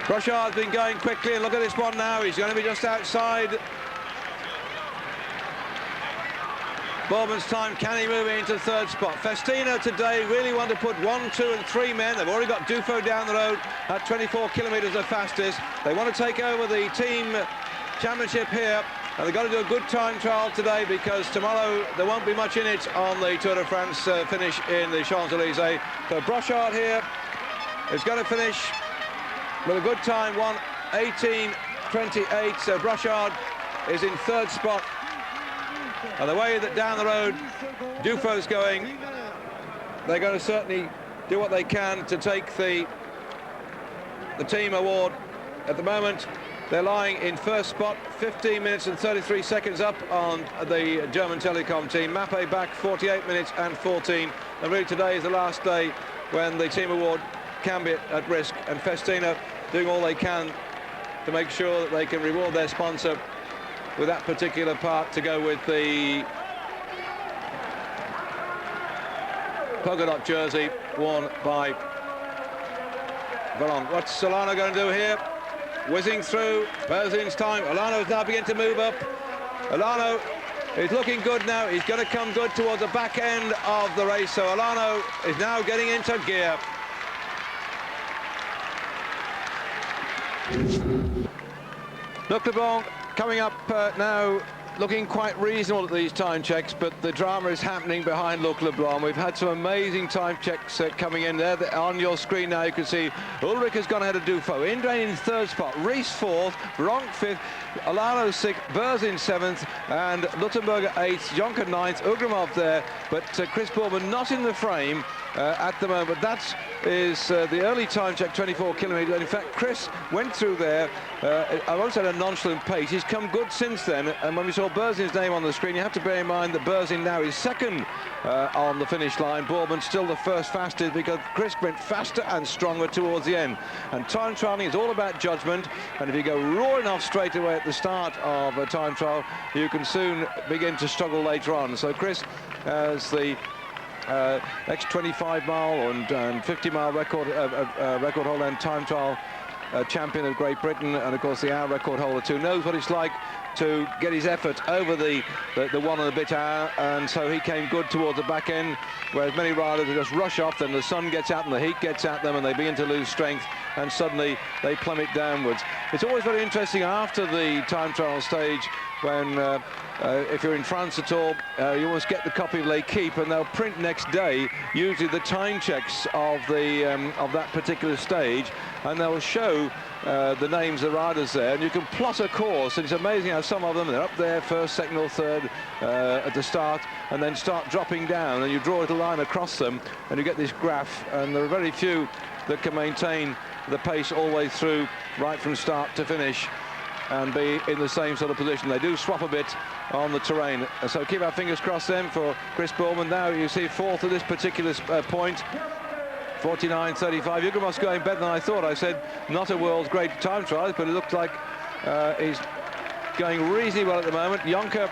Roche's been going quickly, and look at this one now. He's going to be just outside Bourbon's time. Can he move into third spot? Festina today really want to put 1, 2 and 3 men. They've already got Duffield down the road at 24 kilometres the fastest. They want to take over the team championship here, and they've got to do a good time trial today, because tomorrow there won't be much in it on the Tour de France finish in the Champs-Élysées. So Brochard here is going to finish with a good time, 1:18.28. So Brochard is in third spot. And the way that down the road Dufield's going, they're going to certainly do what they can to take the team award. At the moment, they're lying in first spot, 15 minutes and 33 seconds up on the German Telecom team. Mappe back 48 minutes and 14. And really today is the last day when the team award can be at risk. And Festina doing all they can to make sure that they can reward their sponsor with that particular part to go with the polka dot jersey worn by Ballon. What's Solano going to do here? Whizzing through Berzin's time. Olano's now beginning to move up. Olano is looking good now. He's going to come good towards the back end of the race. So Olano is now getting into gear. Luc Leblanc coming up now, looking quite reasonable at these time checks, but the drama is happening behind Luc Leblanc. We've had some amazing time checks coming in there. On your screen now you can see Ulrich has gone ahead of Dufo, Indrain in third spot, Rees fourth, Bronk fifth, Olano sixth, Berzin seventh, and Luttenberger eighth, Jonker ninth, Ugramov there, but Chris Bourbon not in the frame at the moment. That is the early time check, 24 kilometres. In fact, Chris went through there, I won't say at a nonchalant pace. He's come good since then, and when we saw Berzin's name on the screen, you have to bear in mind that Berzin now is second on the finish line. Bourbon still the first fastest, because Chris went faster and stronger towards the end. And time trialling is all about judgment, and if you go roaring off straight away at the start of a time trial, you can soon begin to struggle later on. So Chris has the next 25-mile and 50-mile record holder and time trial champion of Great Britain, and of course the hour record holder too, knows what it's like to get his effort over the 1 and a bit hour, and so he came good towards the back end, whereas many riders just rush off, then the sun gets at them, the heat gets at them, and they begin to lose strength, and suddenly they plummet downwards. It's always very interesting after the time trial stage when if you're in France at all, you always get the copy of L'Equipe, and they'll print next day usually the time checks of that particular stage, and they'll show the names of the riders there, and you can plot a course, and it's amazing how some of them, they're up there first, second or third at the start, and then start dropping down, and you draw a little line across them, and you get this graph, and there are very few that can maintain the pace all the way through, right from start to finish, and be in the same sort of position. They do swap a bit on the terrain, so keep our fingers crossed then for Chris Bourbon. Now you see fourth at this particular point, 49.35. Ugramov's going better than I thought. I said not a world's great time trial, but it looked like he's going reasonably well at the moment. Jonker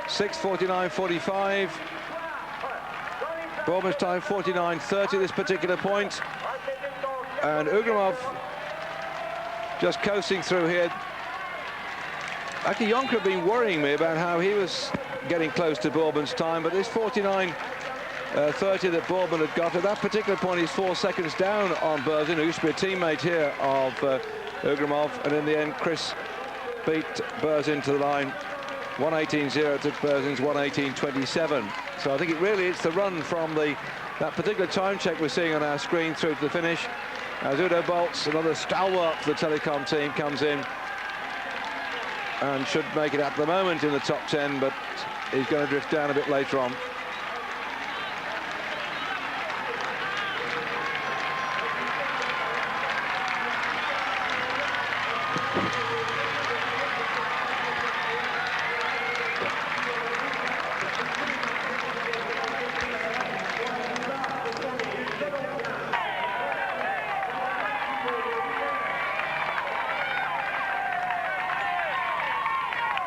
6:49.45. Bourbon's time 49.30 at this particular point, and Ugramov just coasting through here. Actually, Jonker had been worrying me about how he was getting close to Bourbon's time, but this 49.30 that Bourbon had got at that particular point, he's 4 seconds down on Berzin, who used to be a teammate here of Ugramov, and in the end, Chris beat Berzin to the line. 1:18.0 to Berzin's 1:18.27. So I think it really is the run from that particular time check we're seeing on our screen through to the finish. As Udo Boltz, another stalwart for the Telecom team, comes in and should make it at the moment in the top 10, but he's going to drift down a bit later on.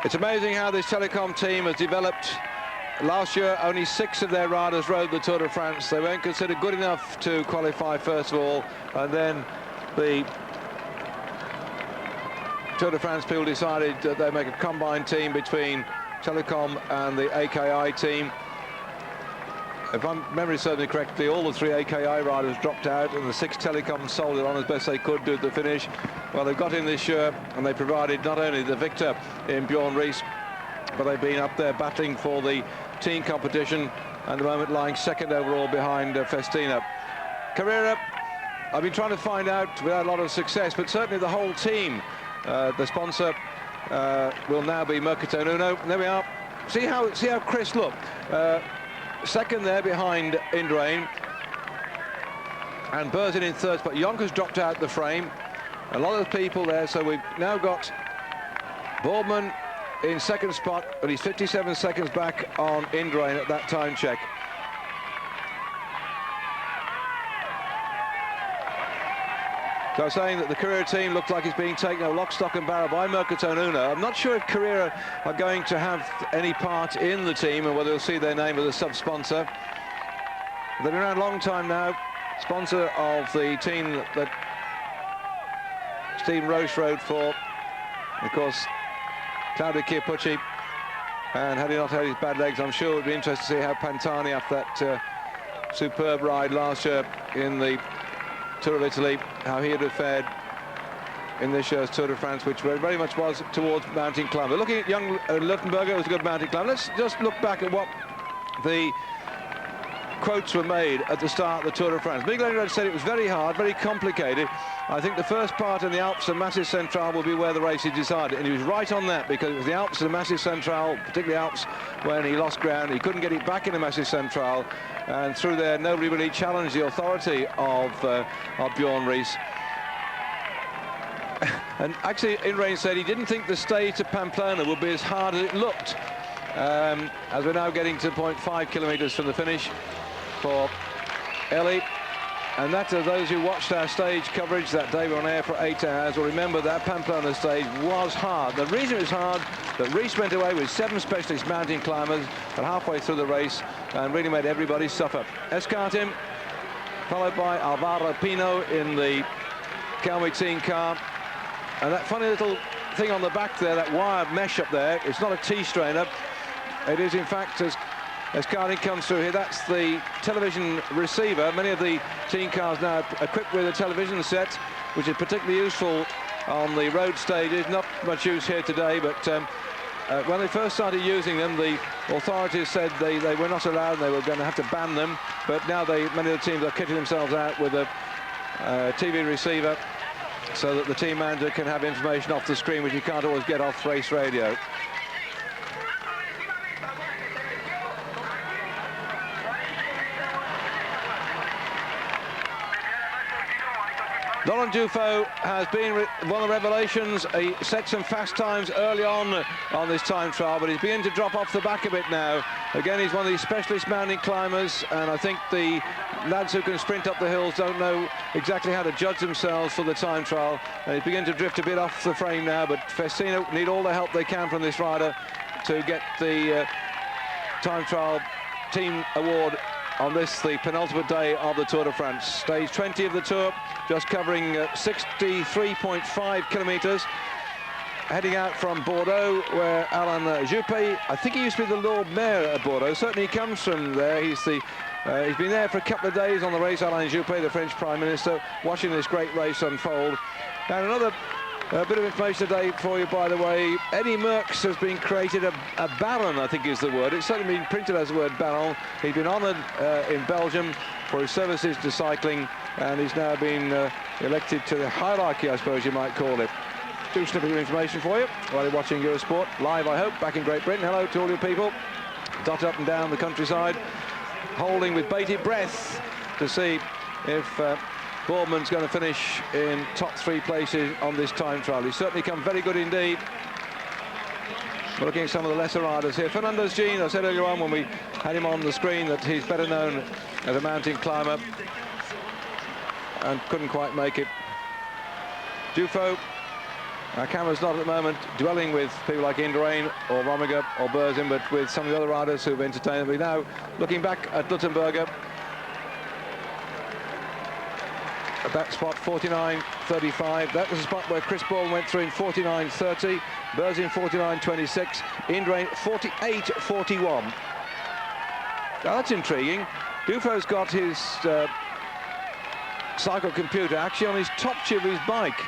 It's amazing how this Telecom team has developed. Last year, only 6 of their riders rode the Tour de France. They weren't considered good enough to qualify, first of all, and then the Tour de France people decided that they make a combined team between Telecom and the AKI team. If my memory serves me correctly, all the 3 AKI riders dropped out and the 6 Telecom soldiered on as best they could do at the finish. Well, they've got in this year and they provided not only the victor in Bjorn Ries, but they've been up there battling for the team competition and at the moment lying second overall behind Festina. Carrera, I've been trying to find out without a lot of success, but certainly the whole team, the sponsor will now be Mercaton Uno. There we are. See how Chris look. Second there behind Indurain, and Berzin in third spot. Jonker's dropped out the frame. A lot of people there, so we've now got Boardman in second spot, but he's 57 seconds back on Indurain at that time check. So I was saying that the Carrera team looks like it's being taken over lock, stock and barrel by Mercaton Uno. I'm not sure if Carrera are going to have any part in the team and whether they'll see their name as a sub-sponsor. They've been around a long time now, sponsor of the team that Steve Roche rode for. Of course, Claudio Chiappucci, and had he not had his bad legs, I'm sure it would be interesting to see how Pantani, after that superb ride last year in the Tour of Italy, how he would have fared in this year's Tour de France, which very much was towards mountain climber. Looking at young Luttenberger, it was a good mountain climber. Let's just look back at what the quotes were made at the start of the Tour de France. Miguel Indurain said it was very hard, very complicated. I think the first part in the Alps and Massif Central will be where the race is decided, and he was right on that, because it was the Alps and the Massif Central, particularly Alps, when he lost ground. He couldn't get it back in the Massif Central, and through there nobody really challenged the authority of Bjorn Ries. And actually Indurain said he didn't think the stage to Pamplona would be as hard as it looked, as we're now getting to 0.5 kilometres from the finish for Ellie. And that, those who watched our stage coverage that day, we were on air for 8 hours, will remember that Pamplona stage was hard. The reason it was hard, that Ries went away with 7 specialist mountain climbers at halfway through the race and really made everybody suffer. Escartin, followed by Alvaro Pino in the Calmy team car. And that funny little thing on the back there, that wire mesh up there, it's not a T-strainer. It is, in fact, as Escartin comes through here, that's the television receiver. Many of the team cars now equipped with a television set, which is particularly useful on the road stages. Not much use here today, but when they first started using them, the authorities said they were not allowed, and they were going to have to ban them. But now many of the teams are kitting themselves out with a TV receiver, so that the team manager can have information off the screen, which you can't always get off race radio. Laurent Duffield has been one of the revelations. He set some fast times early on this time trial, but he's beginning to drop off the back a bit now. Again, he's one of these specialist mountain climbers, and I think the lads who can sprint up the hills don't know exactly how to judge themselves for the time trial. And he's beginning to drift a bit off the frame now, but Festina need all the help they can from this rider to get the time trial team award on this, the penultimate day of the Tour de France. Stage 20 of the Tour, just covering 63.5 kilometres. Heading out from Bordeaux, where Alain Juppé, I think he used to be the Lord Mayor at Bordeaux, certainly he comes from there. He's been there for a couple of days on the race, Alain Juppé, the French Prime Minister, watching this great race unfold. And another bit of information today for you, by the way. Eddie Merckx has been created a baron, I think is the word. It's certainly been printed as the word baron. He's been honoured in Belgium for his services to cycling, and he's now been elected to the hierarchy, I suppose you might call it. Two snippets of information for you while you're watching Eurosport, live, I hope, back in Great Britain. Hello to all you people, dotted up and down the countryside, holding with bated breath to see if Boardman's going to finish in top 3 places on this time trial. He's certainly come very good indeed. We're looking at some of the lesser riders here. Fernandez Jean, I said earlier on when we had him on the screen that he's better known as a mountain climber and couldn't quite make it. Duffield, our camera's not at the moment dwelling with people like Indurain or Rominger or Berzin, but with some of the other riders who've entertained me. Now looking back at Luttenberger, at that spot, 49.35. That was the spot where Chris Baldwin went through in 49.30. Berzin 49.26. Indurain 48.41. Now that's intriguing. Dufo's got his cycle computer actually on his top tube of his bike.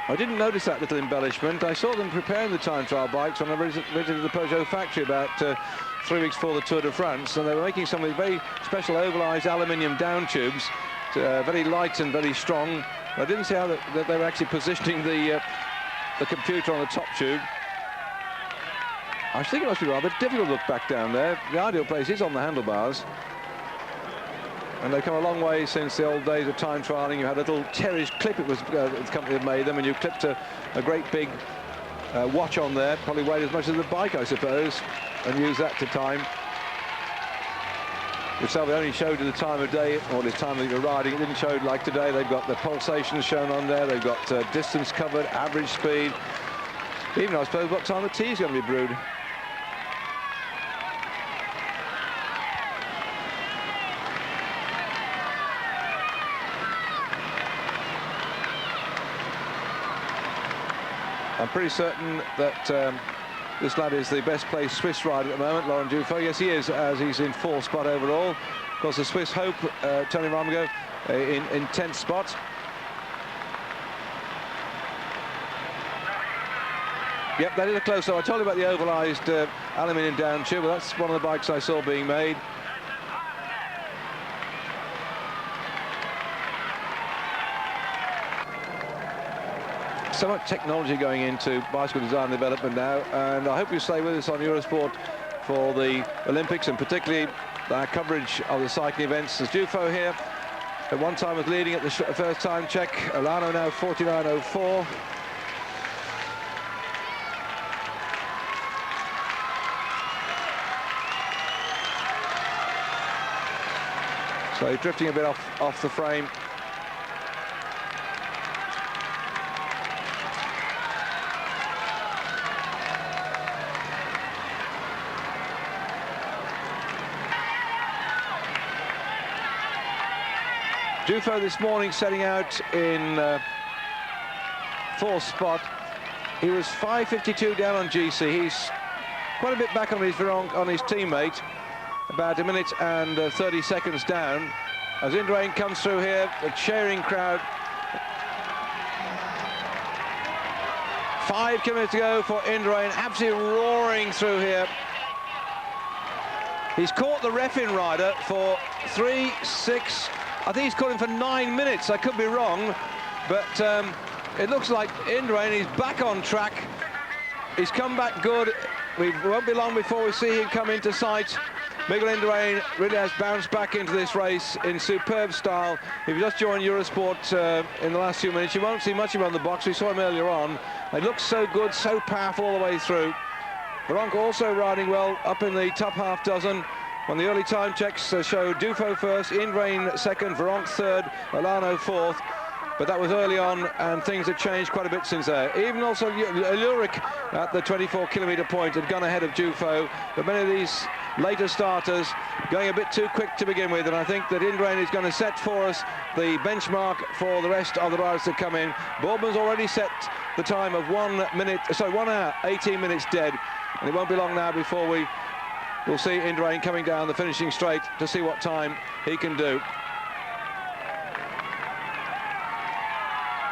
I didn't notice that little embellishment. I saw them preparing the time trial bikes when I visited the Peugeot factory about 3 weeks before the Tour de France, and they were making some of these very special ovalized aluminium down tubes, very light and very strong. I didn't see how that they were actually positioning the computer on the top tube. I think it must be rather difficult to look back down there. The ideal place is on the handlebars. And they've come a long way since the old days of time trialing. You had a little Terriers clip, it was the company that made them, and you clipped a great big watch on there, probably weighed as much as the bike, I suppose, and used that to time. Which they only showed you the time of day, or the time that you're riding. It didn't show like today. They've got the pulsations shown on there, they've got distance covered, average speed, even, I suppose, what time the tea is going to be brewed. I'm pretty certain that this lad is the best placed Swiss rider at the moment, Laurent Duffield. Yes, he is, as he's in 4th spot overall. Of course, the Swiss hope, Tony Romigo, in 10th spot. Yep, that is a close one. I told you about the ovalized aluminium down tube. Well, that's one of the bikes I saw being made. So much technology going into bicycle design and development now, and I hope you stay with us on Eurosport for the Olympics, and particularly our coverage of the cycling events. There's Dufo here. At one time was leading at the first time check. Olano now 49.04. So he's drifting a bit off the frame. Dufo this morning setting out in 4th spot. He was 5.52 down on GC. He's quite a bit back on his teammate, about 1 minute and 30 seconds down. As Indurain comes through here, the cheering crowd. 5 kilometers to go for Indurain, absolutely roaring through here. He's caught the Refin rider for 3.6. I think he's caught him for 9 minutes. I could be wrong, but it looks like Indurain is back on track. He's come back good. We won't be long before we see him come into sight. Miguel Indurain really has bounced back into this race in superb style. If you just joined Eurosport in the last few minutes, you won't see much of him on the box. We saw him earlier on. It looks so good, so powerful all the way through. Veronk also riding well up in the top half dozen. When the early time checks show Dufo first, Indurain second, Veronk third, Olano 4th. But that was early on, and things have changed quite a bit since there. Even also Ulrich at the 24-kilometer point had gone ahead of Dufo. But many of these later starters going a bit too quick to begin with, and I think that Indurain is going to set for us the benchmark for the rest of the riders that come in. Boardman's already set the time of 1 hour, 18 minutes dead, and it won't be long now before we'll see Indurain coming down the finishing straight to see what time he can do.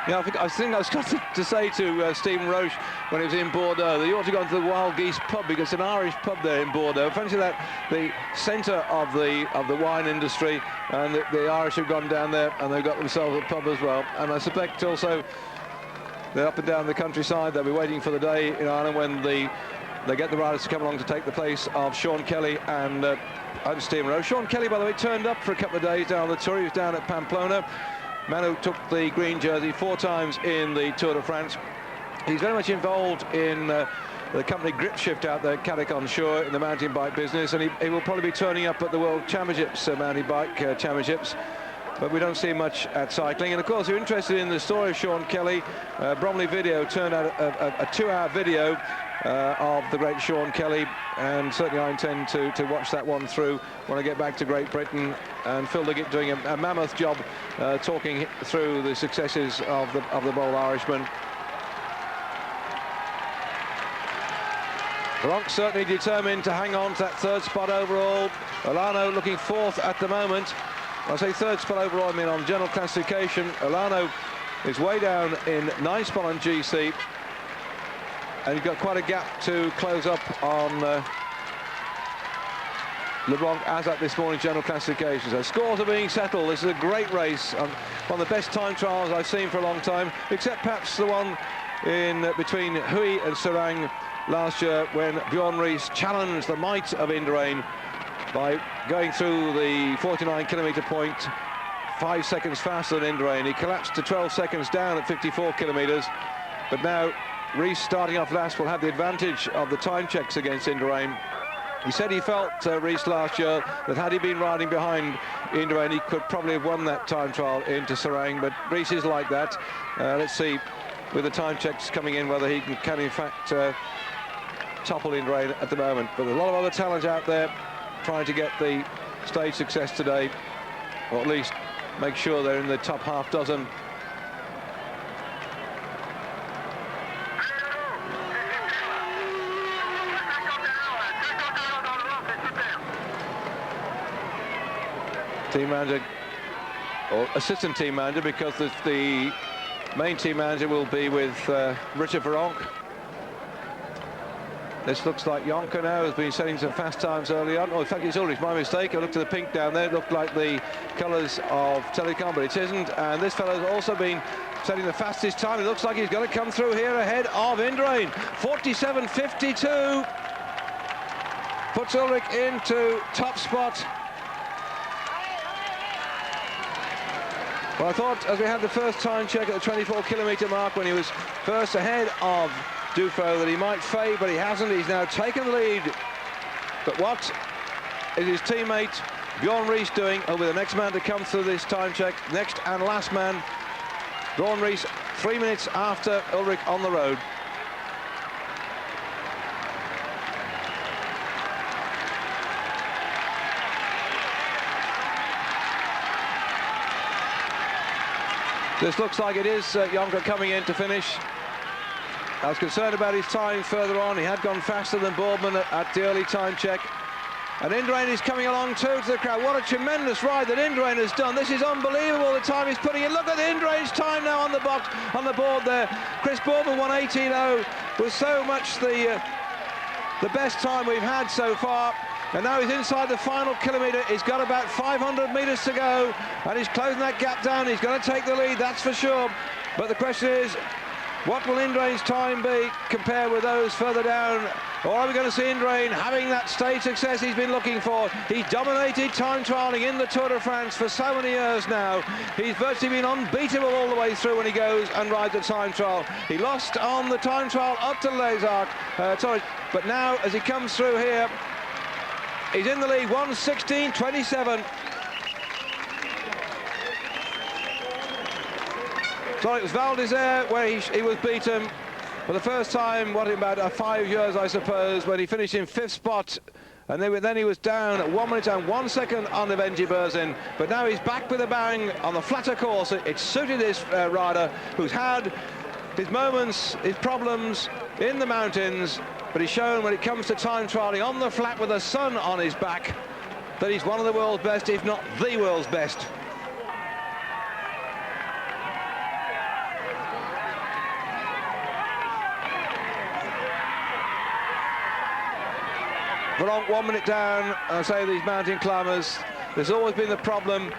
Yeah, I think I was going to say to Stephen Roche when he was in Bordeaux that you ought to go into the Wild Geese pub, because it's an Irish pub there in Bordeaux. Fancy that, the centre of the wine industry, and the Irish have gone down there and they've got themselves a pub as well. And I suspect also they're up and down the countryside. They'll be waiting for the day in Ireland when they get the riders to come along to take the place of Sean Kelly and Stephen Roche. Sean Kelly, by the way, turned up for a couple of days down the Tour. He was down at Pamplona. Man who took the green jersey 4 times in the Tour de France. He's very much involved in the company Grip Shift out there at Telecom Shore in the mountain bike business, and he will probably be turning up at the World Championships, mountain bike championships. but we don't see much at cycling. And of course, if you're interested in the story of Sean Kelly, Bromley Video turned out a 2-hour video of the great Sean Kelly, and certainly I intend to watch that one through when I get back to Great Britain. And Phil Liggett doing a mammoth job talking through the successes of the bold Irishman. Bronx certainly determined to hang on to that third spot overall. Olano looking fourth at the moment. When I say third spot overall, I mean on general classification. Olano is way down in 9th spot on GC. And you've got quite a gap to close up on LeBlanc as at this morning's general classification. So scores are being settled. This is a great race. One of the best time trials I've seen for a long time, except perhaps the one in between Hui and Serang last year, when Bjorn Ries challenged the might of Indurain by going through the 49-kilometre point 5 seconds faster than Indurain. He collapsed to 12 seconds down at 54 kilometres, but now Ries, starting off last, will have the advantage of the time checks against Indurain. He said he felt, Ries, last year, that had he been riding behind Indurain, he could probably have won that time trial into Serang, but Ries is like that. Let's see, with the time checks coming in, whether he can in fact topple Indurain at the moment. But there's a lot of other talent out there trying to get the stage success today, or at least make sure they're in the top half dozen. Team manager, or assistant team manager, because the main team manager will be with Richard Veronk. This looks like Jonker now has been setting some fast times early on. Oh, in fact, it's Ulrich, my mistake. I looked at the pink down there. It looked like the colours of Telecom, but it isn't. And this fellow's also been setting the fastest time. It looks like he's going to come through here ahead of Indurain. 47.52. Puts Ulrich into top spot. Well, I thought as we had the first time check at the 24-kilometre mark, when he was first ahead of Duffield, that he might fade, but he hasn't. He's now taken the lead. But what is his teammate Bjorn Ries doing? He'll be the next man to come through this time check. Next and last man. Bjorn Ries 3 minutes after Ulrich on the road. This looks like it is Jonker coming in to finish. I was concerned about his time further on. He had gone faster than Boardman at the early time check. And Indurain is coming along too to the crowd. What a tremendous ride that Indurain has done. This is unbelievable, the time he's putting in. Look at Indurain's time now on the box, on the board there. Chris Boardman 1:18.0 was so much the best time we've had so far. And now he's inside the final kilometre. He's got about 500 metres to go, and he's closing that gap down. He's going to take the lead, that's for sure. But the question is, what will Indurain's time be compared with those further down? Or are we going to see Indurain having that stage success he's been looking for? He's dominated time trialling in the Tour de France for so many years now. He's virtually been unbeatable all the way through when he goes and rides a time trial. He lost on the time trial up to Les Arcs, but now as he comes through here, he's in the lead, 1:16.27. So it was Val d'Isère where he was beaten for the first time, what, in about 5 years, I suppose, when he finished in 5th spot. And then he was down at 1 minute and 1 second on the Venji Berzin. But now he's back with a bang on the flatter course. It suited this rider, who's had his moments, his problems in the mountains, but he's shown when it comes to time trialling on the flat with the sun on his back that he's one of the world's best, if not the world's best. Veronk 1 minute down. I say these mountain climbers, there's always been the problem.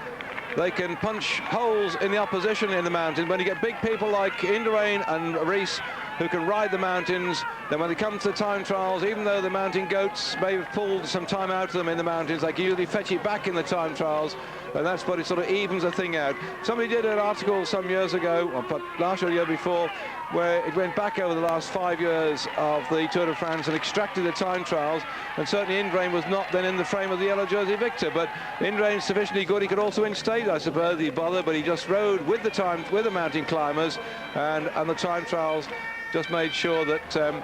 They can punch holes in the opposition in the mountain. When you get big people like Indurain and Ries who can ride the mountains. Then when they come to the time trials, even though the mountain goats may have pulled some time out of them in the mountains, they can usually fetch it back in the time trials, and that's what it sort of evens the thing out. Somebody did an article some years ago, or last year or the year before, where it went back over the last 5 years of the Tour de France and extracted the time trials, and certainly Indurain was not then in the frame of the yellow jersey victor, but Indurain's sufficiently good. He could also win stage, I suppose, he bothered, but he just rode with the mountain climbers, and the time trials just made sure that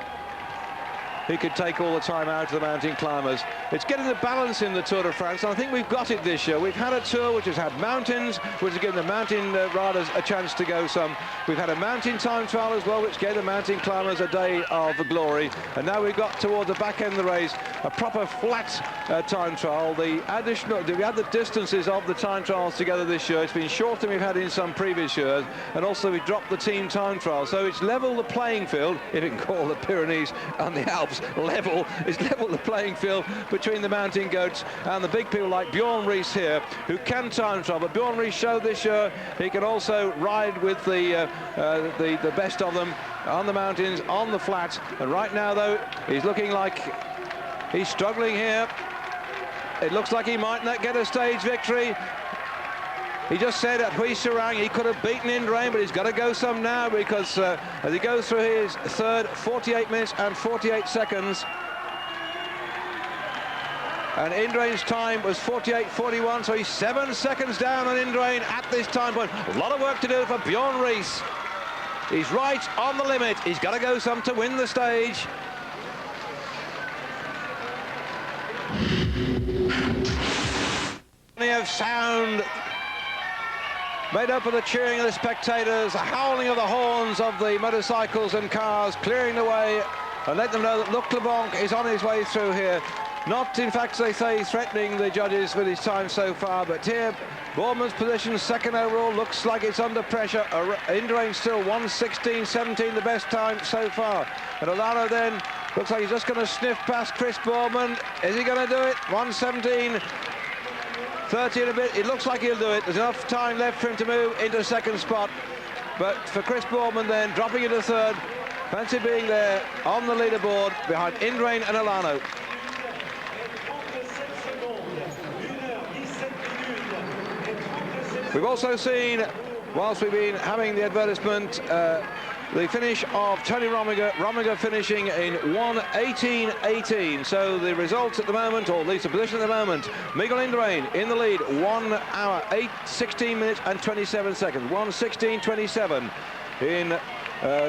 he could take all the time out of the mountain climbers. It's getting the balance in the Tour de France, and I think we've got it this year. We've had a tour which has had mountains, which has given the mountain riders a chance to go some. We've had a mountain time trial as well, which gave the mountain climbers a day of glory. And now we've got towards the back end of the race, a proper flat time trial. We had the distances of the time trials together this year. It's been shorter than we've had in some previous years, and also we've dropped the team time trial. So it's level the playing field, if you can call the Pyrenees and the Alps level. It's level the playing field between the mountain goats and the big people like Bjorn Ries here, who can time trial. But Bjorn Ries showed this year he can also ride with the best of them on the mountains, on the flat. And right now, though, he's looking like he's struggling here. It looks like he might not get a stage victory. He just said at Huisarang he could have beaten Indurain, but he's got to go some now, because as he goes through his third, 48 minutes and 48 seconds. And Indurain's time was 48.41, so he's 7 seconds down on Indurain at this time point. A lot of work to do for Bjorn Ries. He's right on the limit. He's got to go some to win the stage. Plenty of sound made up of the cheering of the spectators, the howling of the horns of the motorcycles and cars, clearing the way and let them know that Luc Leblanc is on his way through here. Not, in fact, as they say, threatening the judges with his time so far, but here, Bourman's position, second overall, looks like it's under pressure. Indurain still 1:16.17, the best time so far. And Olano then looks like he's just going to sniff past Chris Bourman. Is he going to do it? 1:17.30 and a bit. It looks like he'll do it. There's enough time left for him to move into second spot. But for Chris Bourman then, dropping into third, fancy being there on the leaderboard behind Indurain and Olano. We've also seen, whilst we've been having the advertisement, the finish of Tony Rominger finishing in 1:18.18. So the results at the moment, or at least the position at the moment, Miguel Indurain in the lead, 1 hour, 16 minutes and 27 seconds, 1:16.27. In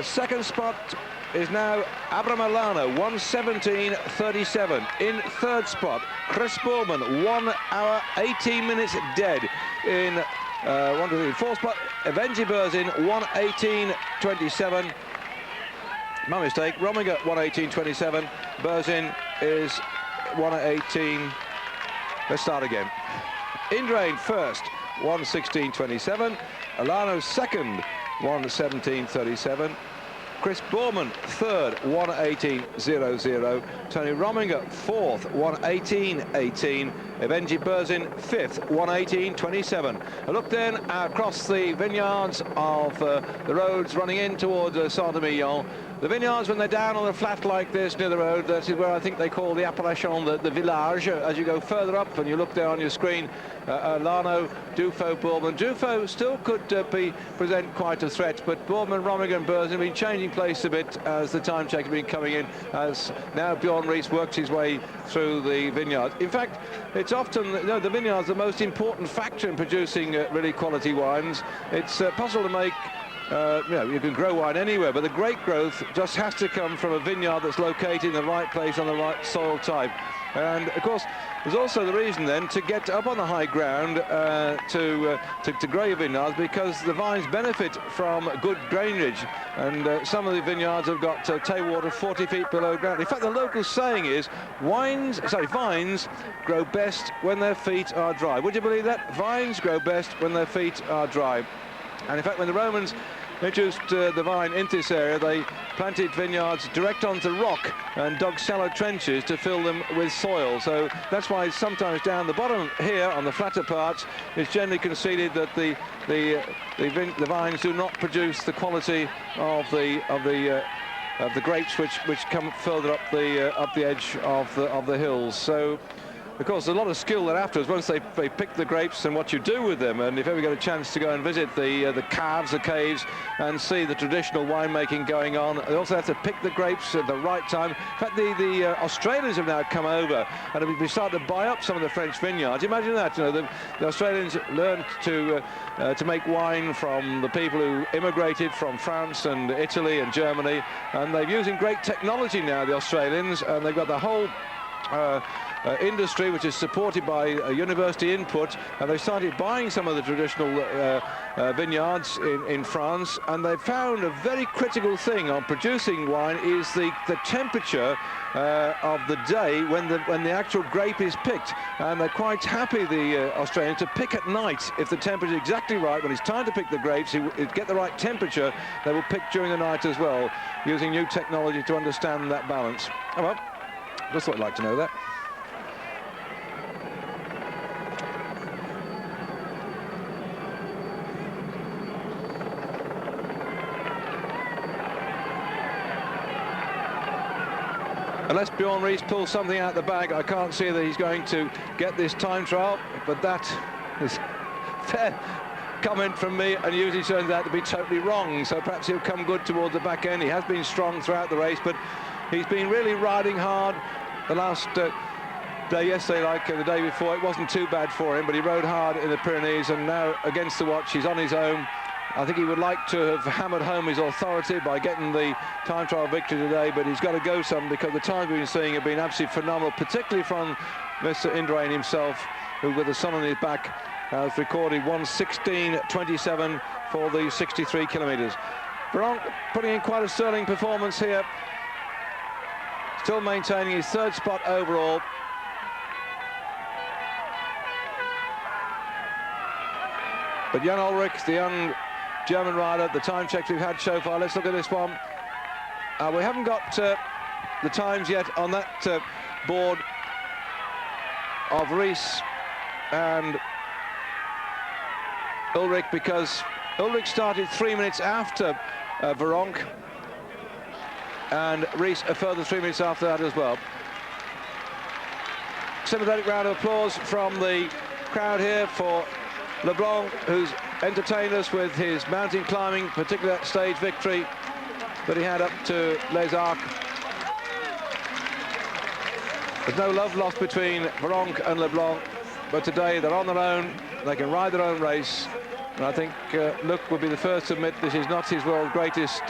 second spot is now Abram Olano, 1:17.37. In third spot, Chris Bourman, 1 hour, 18 minutes dead. In 1, 2, 3, 4 spot, Evenji Berzin, 1:18.27. My mistake, Rominger 1:18.27. Berzin is 1:18. Let's start again. Indurain first, 1:16.27. Olano second, 1:17.37. Chris Bourman third, 1:18.00. Tony Rominger fourth, 1:18.18. Evenji Berzin fifth, 1:18.27. A look then across the vineyards of the roads running in towards Saint-Emilion. The vineyards, when they're down on the flat like this near the road, that is where I think they call the appellation the village. As you go further up and you look there on your screen, Olano, Duffield, Bourman. Duffield still could present quite a threat, but Bourman, Rominger and Berzin have been changing place a bit as the time check has been coming in, as now Bjorn Ries works his way through the vineyard. In fact, it's often, the vineyard's the most important factor in producing really quality wines. It's possible to make you can grow wine anywhere, but the great growth just has to come from a vineyard that's located in the right place on the right soil type. And of course, there's also the reason then to get up on the high ground to grow your vineyards, because the vines benefit from good drainage, and some of the vineyards have got tailwater 40 feet below ground. In fact, the local saying is vines grow best when their feet are dry. Would you believe that? Vines grow best when their feet are dry. And in fact, when the Romans introduced the vine into this area, they planted vineyards direct onto rock and dug shallow trenches to fill them with soil. So that's why sometimes down the bottom here on the flatter parts, it's generally conceded that the vines do not produce the quality of the the grapes which come further up the edge of the hills. So, of course, a lot of skill thereafter once they pick the grapes and what you do with them. And if ever you get a chance to go and visit the caves, and see the traditional winemaking going on, they also have to pick the grapes at the right time. In fact, the Australians have now come over and we started to buy up some of the French vineyards. Imagine that, you know, the Australians learned to make wine from the people who immigrated from France and Italy and Germany, and they're using great technology now, the Australians, and they've got the whole industry which is supported by university input, and they started buying some of the traditional vineyards in France, and they found a very critical thing on producing wine is the temperature of the day when the actual grape is picked. And they're quite happy, the Australians, to pick at night if the temperature is exactly right. When it's time to pick the grapes, get the right temperature, they will pick during the night as well, using new technology to understand that balance. Oh well, just thought I'd like to know that. Unless Bjorn Rees pulls something out of the bag, I can't see that he's going to get this time trial, but that is fair comment from me, and usually turns out to be totally wrong. So perhaps he'll come good towards the back end. He has been strong throughout the race, but he's been really riding hard the last day. Yesterday, like the day before, it wasn't too bad for him, but he rode hard in the Pyrenees, and now against the watch, he's on his own. I think he would like to have hammered home his authority by getting the time trial victory today, but he's got to go some, because the times we've been seeing have been absolutely phenomenal, particularly from Mr. Indurain himself, who, with the sun on his back, has recorded 1:16.27 for the 63 kilometres. Bronk putting in quite a sterling performance here, still maintaining his third spot overall. But young Ulrich, the young German rider, the time checks we've had so far. Let's look at this one. We haven't got the times yet on that board of Rees and Ulrich, because Ulrich started 3 minutes after Veronk, and Rees a further 3 minutes after that as well. Sympathetic round of applause from the crowd here for LeBlanc, who's entertained us with his mountain climbing, particularly that stage victory that he had up to Les Arcs. There's no love lost between Veronk and LeBlanc, but today they're on their own, they can ride their own race, and I think Luc would be the first to admit this is not his world's greatest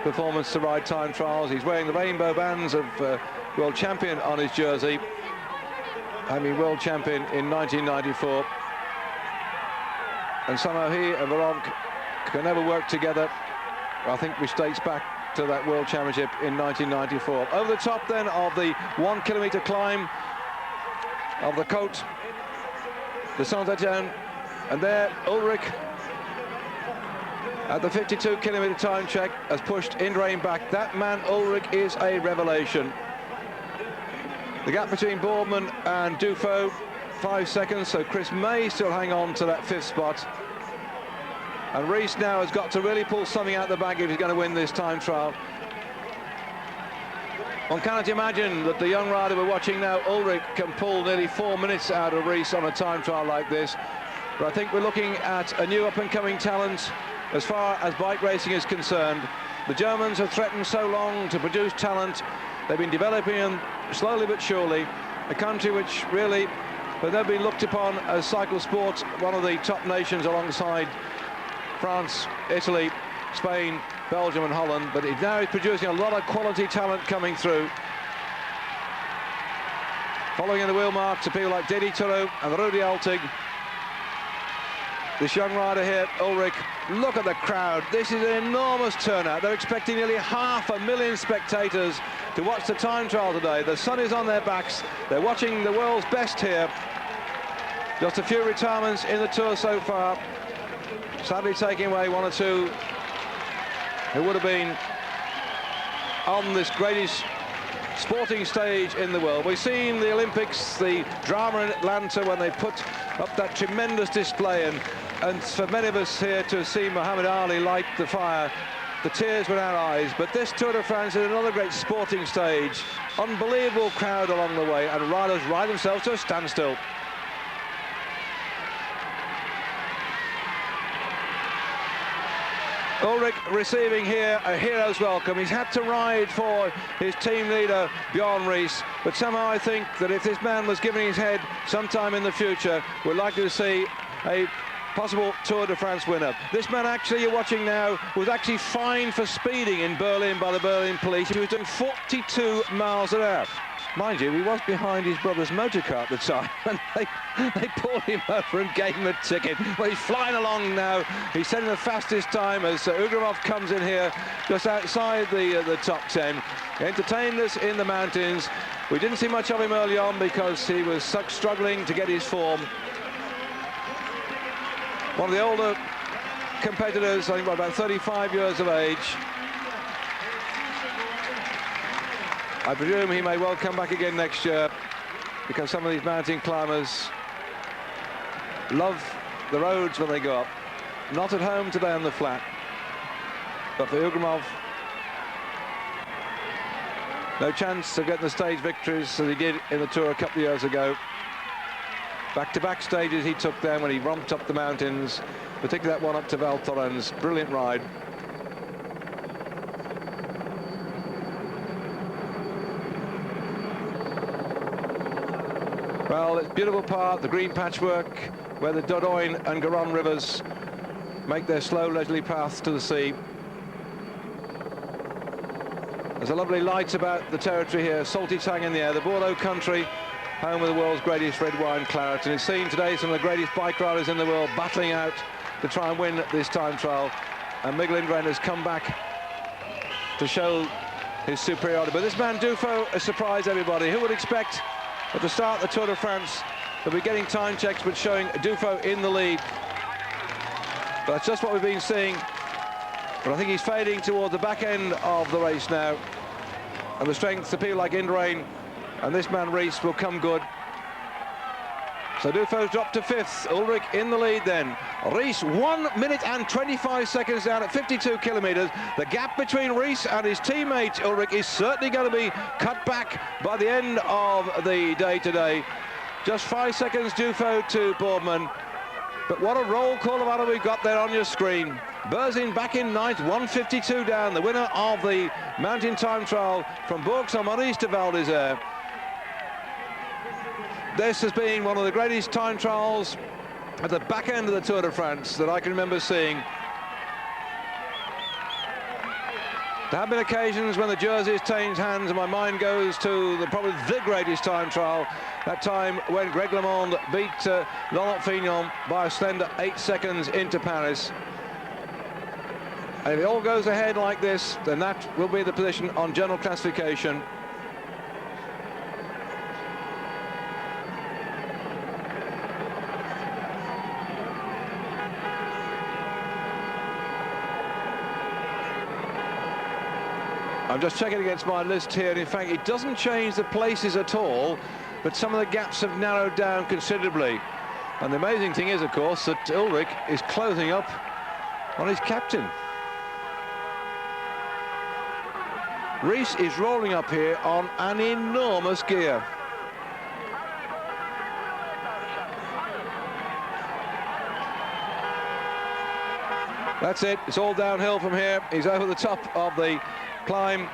performance to ride time trials. He's wearing the rainbow bands of world champion on his jersey, having world champion in 1994, and somehow he and Veronk can never work together, I think, which dates back to that world championship in 1994. Over the top then of the 1 kilometre climb of the Côte de Saint-Etienne, and there Ulrich at the 52 kilometre time check has pushed Indurain back. That man Ulrich is a revelation. The gap between Boardman and Duffield, 5 seconds, so Chris may still hang on to that 5th spot. And Rees now has got to really pull something out of the bag if he's going to win this time trial. One cannot imagine that the young rider we're watching now, Ulrich, can pull nearly 4 minutes out of Rees on a time trial like this. But I think we're looking at a new up-and-coming talent as far as bike racing is concerned. The Germans have threatened so long to produce talent. They've been developing them slowly but surely. A country which really, but they've been looked upon as cycle sports, one of the top nations alongside France, Italy, Spain, Belgium and Holland, but it now is producing a lot of quality talent coming through. Following in the wheel marks of people like Didi Tourou and Rudi Altig. This young rider here, Ulrich, look at the crowd. This is an enormous turnout. They're expecting nearly 500,000 spectators to watch the time trial today. The sun is on their backs. They're watching the world's best here. Just a few retirements in the tour so far. Sadly taking away 1 or 2 who would have been on this greatest sporting stage in the world. We've seen the Olympics, the drama in Atlanta when they put up that tremendous display, and for many of us here to see Muhammad Ali light the fire the tears were in our eyes, but this Tour de France is another great sporting stage. Unbelievable crowd along the way, and riders ride themselves to a standstill. Ulrich receiving here a hero's welcome. He's had to ride for his team leader, Bjorn Riis, but somehow I think that if this man was giving his head sometime in the future, we're likely to see a possible Tour de France winner. This man actually you're watching now was actually fined for speeding in Berlin by the Berlin police. He was doing 42 miles an hour. Mind you, he was behind his brother's motor car at the time, and they pulled him over and gave him a ticket. Well, he's flying along now. He's setting the fastest time as Ugrumov comes in here just outside the top 10. Entertained us in the mountains. We didn't see much of him early on because he was struggling to get his form. One of the older competitors, I think about 35 years of age. I presume he may well come back again next year because some of these mountain climbers love the roads when they go up. Not at home today on the flat, but for Ugrumov, no chance of getting the stage victories as he did in the Tour a couple of years ago. Back-to-back stages he took then when he romped up the mountains, particularly that one up to Val Thorens. Brilliant ride. Well, it's a beautiful part, the green patchwork, where the Dordogne and Garonne rivers make their slow, leisurely path to the sea. There's a lovely light about the territory here, salty tang in the air, the Bordeaux country, home of the world's greatest red wine claret, and it's seen today some of the greatest bike riders in the world battling out to try and win this time trial, and Miguel Indurain has come back to show his superiority. But this man Duffield has surprised everybody. Who would expect at the start of the Tour de France that we're getting time checks but showing Duffield in the lead? But that's just what we've been seeing. But I think he's fading toward the back end of the race now, and the strength of people like Indurain and this man Riis will come good. So Duffield's dropped to 5th, Ulrich in the lead then. Riis 1 minute and 25 seconds down at 52 kilometres. The gap between Riis and his teammate Ulrich is certainly going to be cut back by the end of the day today. Just 5 seconds Duffield to Boardman. But what a roll call of honor we've got there on your screen. Berzin back in 9th, 152 down, the winner of the mountain time trial from Bourg-Saint-Maurice to Val d'Isère. This has been one of the greatest time trials at the back end of the Tour de France that I can remember seeing. There have been occasions when the jerseys changed hands and my mind goes to probably the greatest time trial, that time when Greg LeMond beat Laurent-Fignon by a slender 8 seconds into Paris. And if it all goes ahead like this, then that will be the position on general classification. I'm just checking against my list here, and in fact it doesn't change the places at all, but some of the gaps have narrowed down considerably. And the amazing thing is, of course, that Ulrich is closing up on his captain. Riis is rolling up here on an enormous gear. That's it, it's all downhill from here. He's over the top of the climb.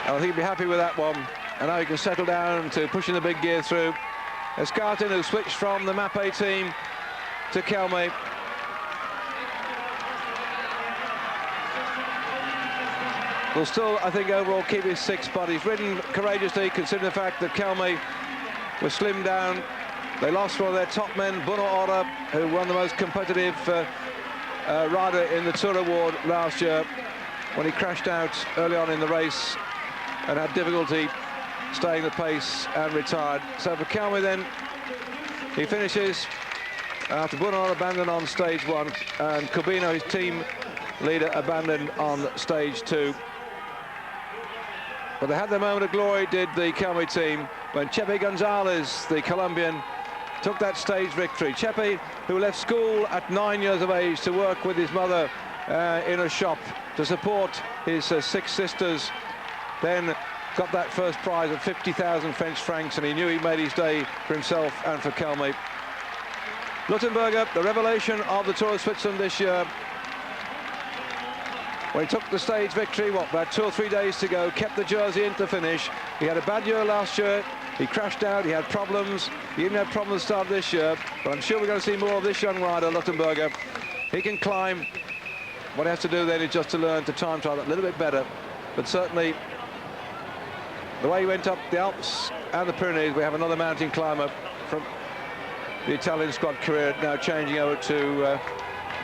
I think he'll be happy with that one. And now he can settle down to pushing the big gear through. Escartin, who switched from the Mappé team to Kelme. Will still, I think, overall keep his 6th spot. He's ridden courageously, considering the fact that Kelme was slimmed down. They lost one of their top men, Bruno Ora, who won the most competitive rider in the Tour Award last year when he crashed out early on in the race and had difficulty staying the pace and retired. So for Kelme then, he finishes after Bruno Ora abandoned on stage 1 and Corbino, his team leader, abandoned on stage 2. But they had their moment of glory, did the Calme team, when Chepe Gonzalez, the Colombian, took that stage victory. Chepe, who left school at 9 years of age to work with his mother in a shop to support his 6 sisters, then got that first prize of 50,000 French francs, and he knew he made his day for himself and for Calme. Luttenberger, the revelation of the Tour of Switzerland this year, when he took the stage victory, about 2 or 3 days to go, kept the jersey into the finish. He had a bad year last year. He crashed out, he had problems. He even had problems to start this year. But I'm sure we're going to see more of this young rider, Luttenberger. He can climb. What he has to do then is just to learn to time trial a little bit better. But certainly, the way he went up the Alps and the Pyrenees, we have another mountain climber from the Italian squad career, now changing over to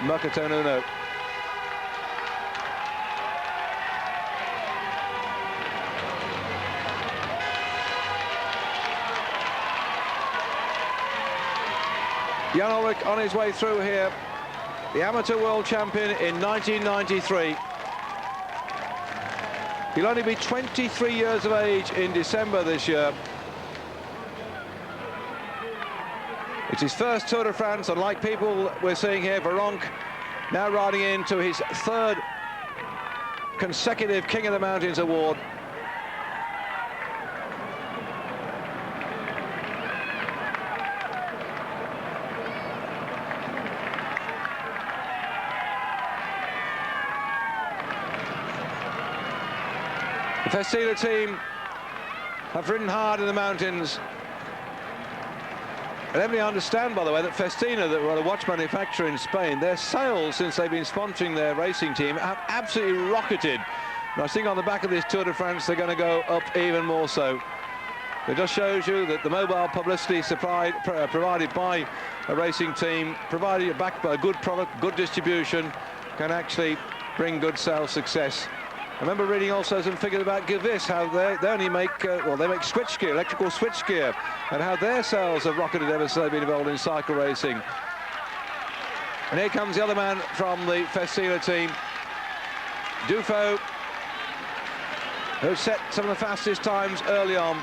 Mercato. Jan Ulrich on his way through here, the amateur world champion in 1993. He'll only be 23 years of age in December this year. It's his first Tour de France, and like people we're seeing here, Veronk now riding into his 3rd consecutive King of the Mountains award. The Festina team have ridden hard in the mountains. And everybody understand, by the way, that Festina, that were a watch manufacturer in Spain, their sales since they've been sponsoring their racing team have absolutely rocketed. And I think on the back of this Tour de France, they're going to go up even more so. It just shows you that the mobile publicity provided by a racing team, provided backed by a good product, good distribution, can actually bring good sales success. I remember reading also some figures about Gewiss, how they only make, they make switchgear, electrical switchgear, and how their sales have rocketed ever since they've been involved in cycle racing. And here comes the other man from the Festina team, Duffield, who set some of the fastest times early on.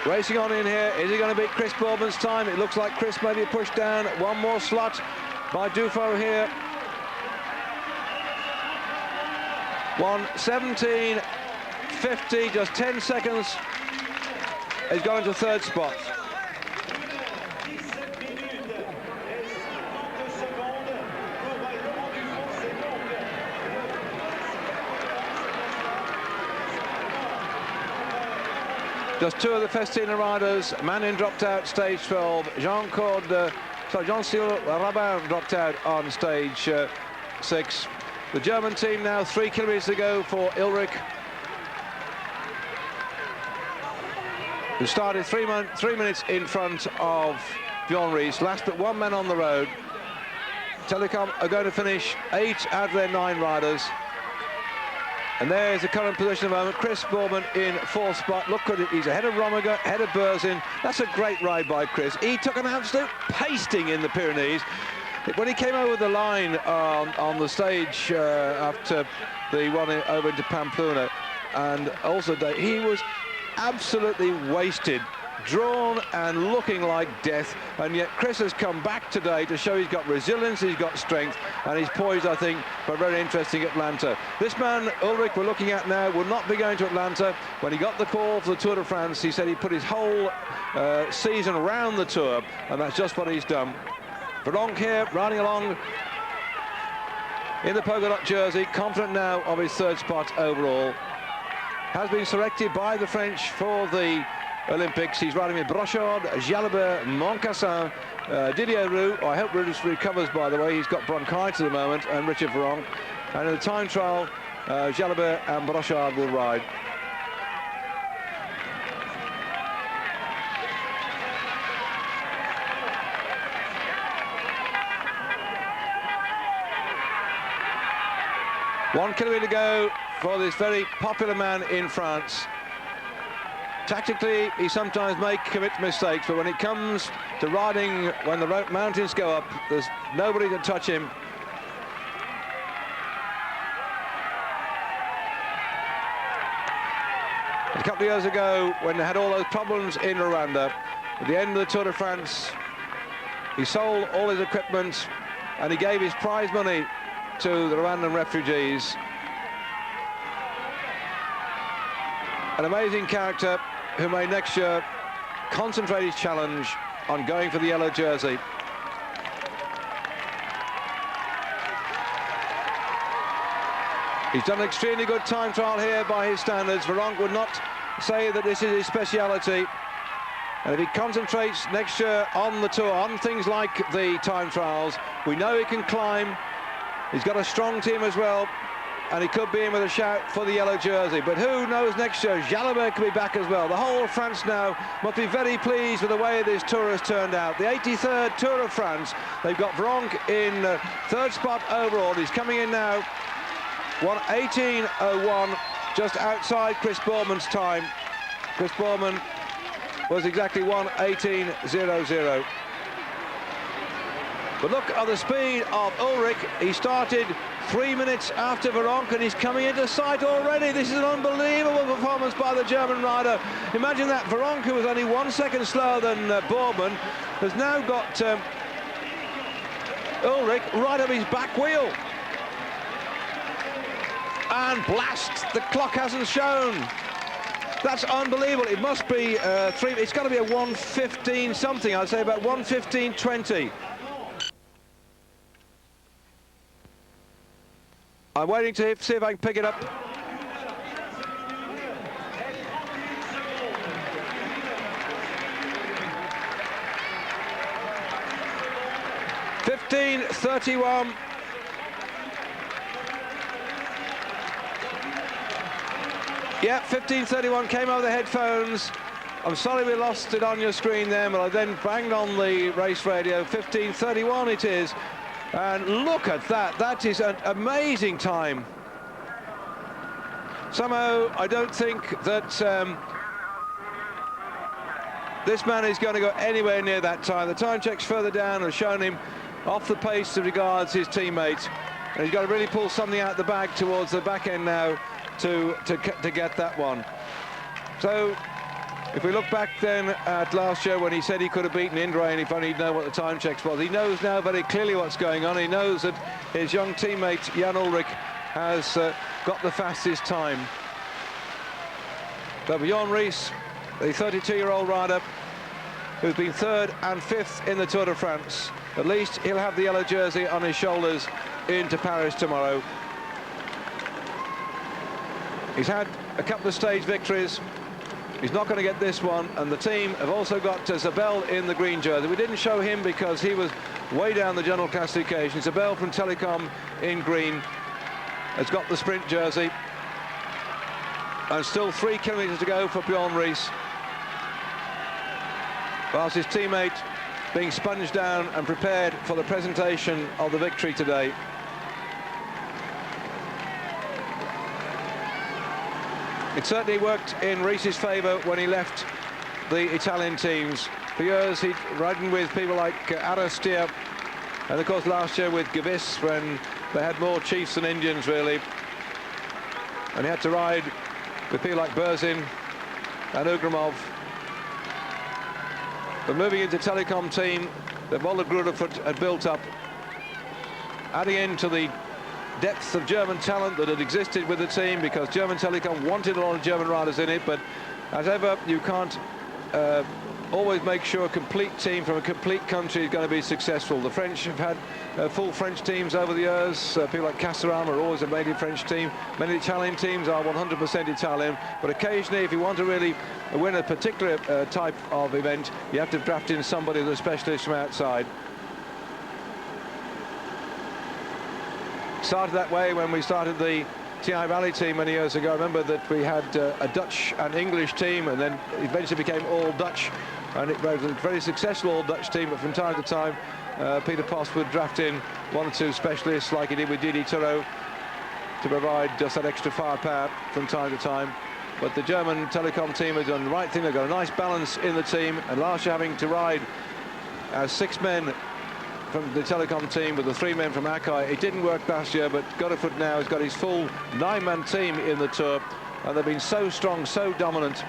Racing on in here, is he going to beat Chris Boardman's time? It looks like Chris may be pushed down. One more slot by Duffield here. 1:17.50, just 10 seconds. He's going to 3rd spot. Just 2 of the Festina riders. Manin dropped out stage 12. Jean-Cyril Rabin dropped out on stage 6. The German team now 3 kilometres to go for Ulrich, who started 3 minutes in front of Bjorn Ries. Last but 1 man on the road. Telecom are going to finish 8 out of their 9 riders. And there's the current position at the moment. Chris Boardman in 4th spot. Look at it, he's ahead of Rominger, ahead of Berzin. That's a great ride by Chris. He took an absolute pasting in the Pyrenees. When he came over the line on the stage after the one over into Pamplona, and also he was absolutely wasted, drawn and looking like death, and yet Chris has come back today to show he's got resilience, he's got strength, and he's poised, I think, for a very interesting Atlanta. This man, Ulrich, we're looking at now, will not be going to Atlanta. When he got the call for the Tour de France, he said he put his whole season around the Tour, and that's just what he's done. Veronk here, riding along in the polka dot jersey, confident now of his 3rd spot overall. Has been selected by the French for the Olympics. He's riding with Brochard, Jalabert, Moncassin, Didier Roux. I hope Roux recovers, by the way. He's got bronchitis at the moment, and Richard Veronk. And in the time trial, Jalabert and Brochard will ride. One kilometre to go for this very popular man in France. Tactically, he sometimes may commit mistakes, but when it comes to riding, when the mountains go up, there's nobody to touch him. A couple of years ago, when they had all those problems in Rwanda, at the end of the Tour de France, he sold all his equipment and he gave his prize money to the Rwandan refugees. An amazing character who may next year concentrate his challenge on going for the yellow jersey. He's done an extremely good time trial here by his standards. Veronk would not say that this is his speciality. And if he concentrates next year on the Tour, on things like the time trials, we know he can climb. He's got a strong team as well, and he could be in with a shout for the yellow jersey. But who knows next year? Jalabert could be back as well. The whole of France now must be very pleased with the way this Tour has turned out. The 83rd Tour of France. They've got Veronk in third spot overall. He's coming in now 1:18.01, just outside Chris Bauman's time. Chris Bauman was exactly 1:18.00. But look at the speed of Ulrich. He started 3 minutes after Veronk, and he's coming into sight already. This is an unbelievable performance by the German rider. Imagine that. Veronk, who was only 1 second slower than Bauman, has now got Ulrich right up his back wheel. And blast, the clock hasn't shown. That's unbelievable. It must be it's got to be a 1:15 something. I'd say about 1:15.20. I'm waiting to see if I can pick it up. (15:31). Yeah, 15:31 came over the headphones. I'm sorry we lost it on your screen there, but I then banged on the race radio. 15:31 it is. And look at that. That is an amazing time. Somehow, I don't think that this man is going to go anywhere near that time. The time checks further down have shown him off the pace as regards his teammate. And he's got to really pull something out of the bag towards the back end now to get that one. So if we look back then at last year when he said he could have beaten Indurain if only he'd known what the time checks was, he knows now very clearly what's going on. He knows that his young teammate Jan Ulrich has got the fastest time. So Bjorn Ries, the 32-year-old rider who's been third and fifth in the Tour de France, at least he'll have the yellow jersey on his shoulders into Paris tomorrow. He's had a couple of stage victories. He's not going to get this one, and the team have also got Zabel in the green jersey. We didn't show him because he was way down the general classification. Zabel from Telecom in green has got the sprint jersey. And still 3 kilometres to go for Bjorn Ries, whilst his teammate being sponged down and prepared for the presentation of the victory today. It certainly worked in Ries's favour when he left the Italian teams. For years he'd ridden with people like Arastia, and of course last year with Gavis when they had more chiefs than Indians really. And he had to ride with people like Berzin and Ugramov. But moving into Telecom team that Volta Gruderfoot had built up, adding into the depth of German talent that had existed with the team, because German Telecom wanted a lot of German riders in it, but as ever you can't always make sure a complete team from a complete country is going to be successful. The French have had full French teams over the years. People like Casseram are always a mainly French team. Many Italian teams are 100% Italian, but occasionally if you want to really win a particular type of event, you have to draft in somebody that's a specialist from outside. Started that way when we started the TI Valley team many years ago. I remember that we had a Dutch and English team, and then eventually became all Dutch, and it was a very successful all Dutch team. But from time to time Peter Post would draft in 1 or 2 specialists like he did with Didi Turo to provide just that extra firepower from time to time. But the German Telecom team has done the right thing. They've got a nice balance in the team, and last year having to ride as 6 men from the Telecom team with the 3 men from Akai. It didn't work last year, but Godefroot now has got his full 9-man team in the Tour, and they've been so strong, so dominant.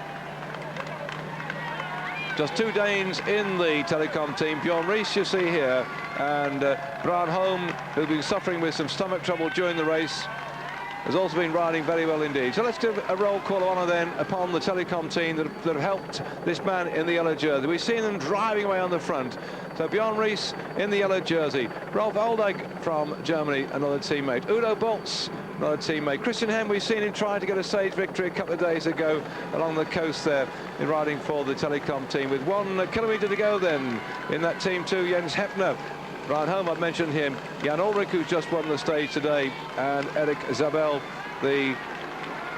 Just 2 Danes in the Telecom team. Bjorn Rees, you see here, and Brian Holm, who's been suffering with some stomach trouble during the race, has also been riding very well indeed. So let's give a roll call of honour then upon the Telecom team that have helped this man in the yellow jersey. We've seen them driving away on the front. So Bjorn Rees in the yellow jersey. Rolf Aldag from Germany, another teammate. Udo Boltz, another teammate. Christian Hem, we've seen him trying to get a stage victory a couple of days ago along the coast there in riding for the Telecom team. With 1 kilometre to go then in that team too, Jens Heppner. Brian Holm, I've mentioned him. Jan Ulrich, who's just won the stage today, and Eric Zabel, the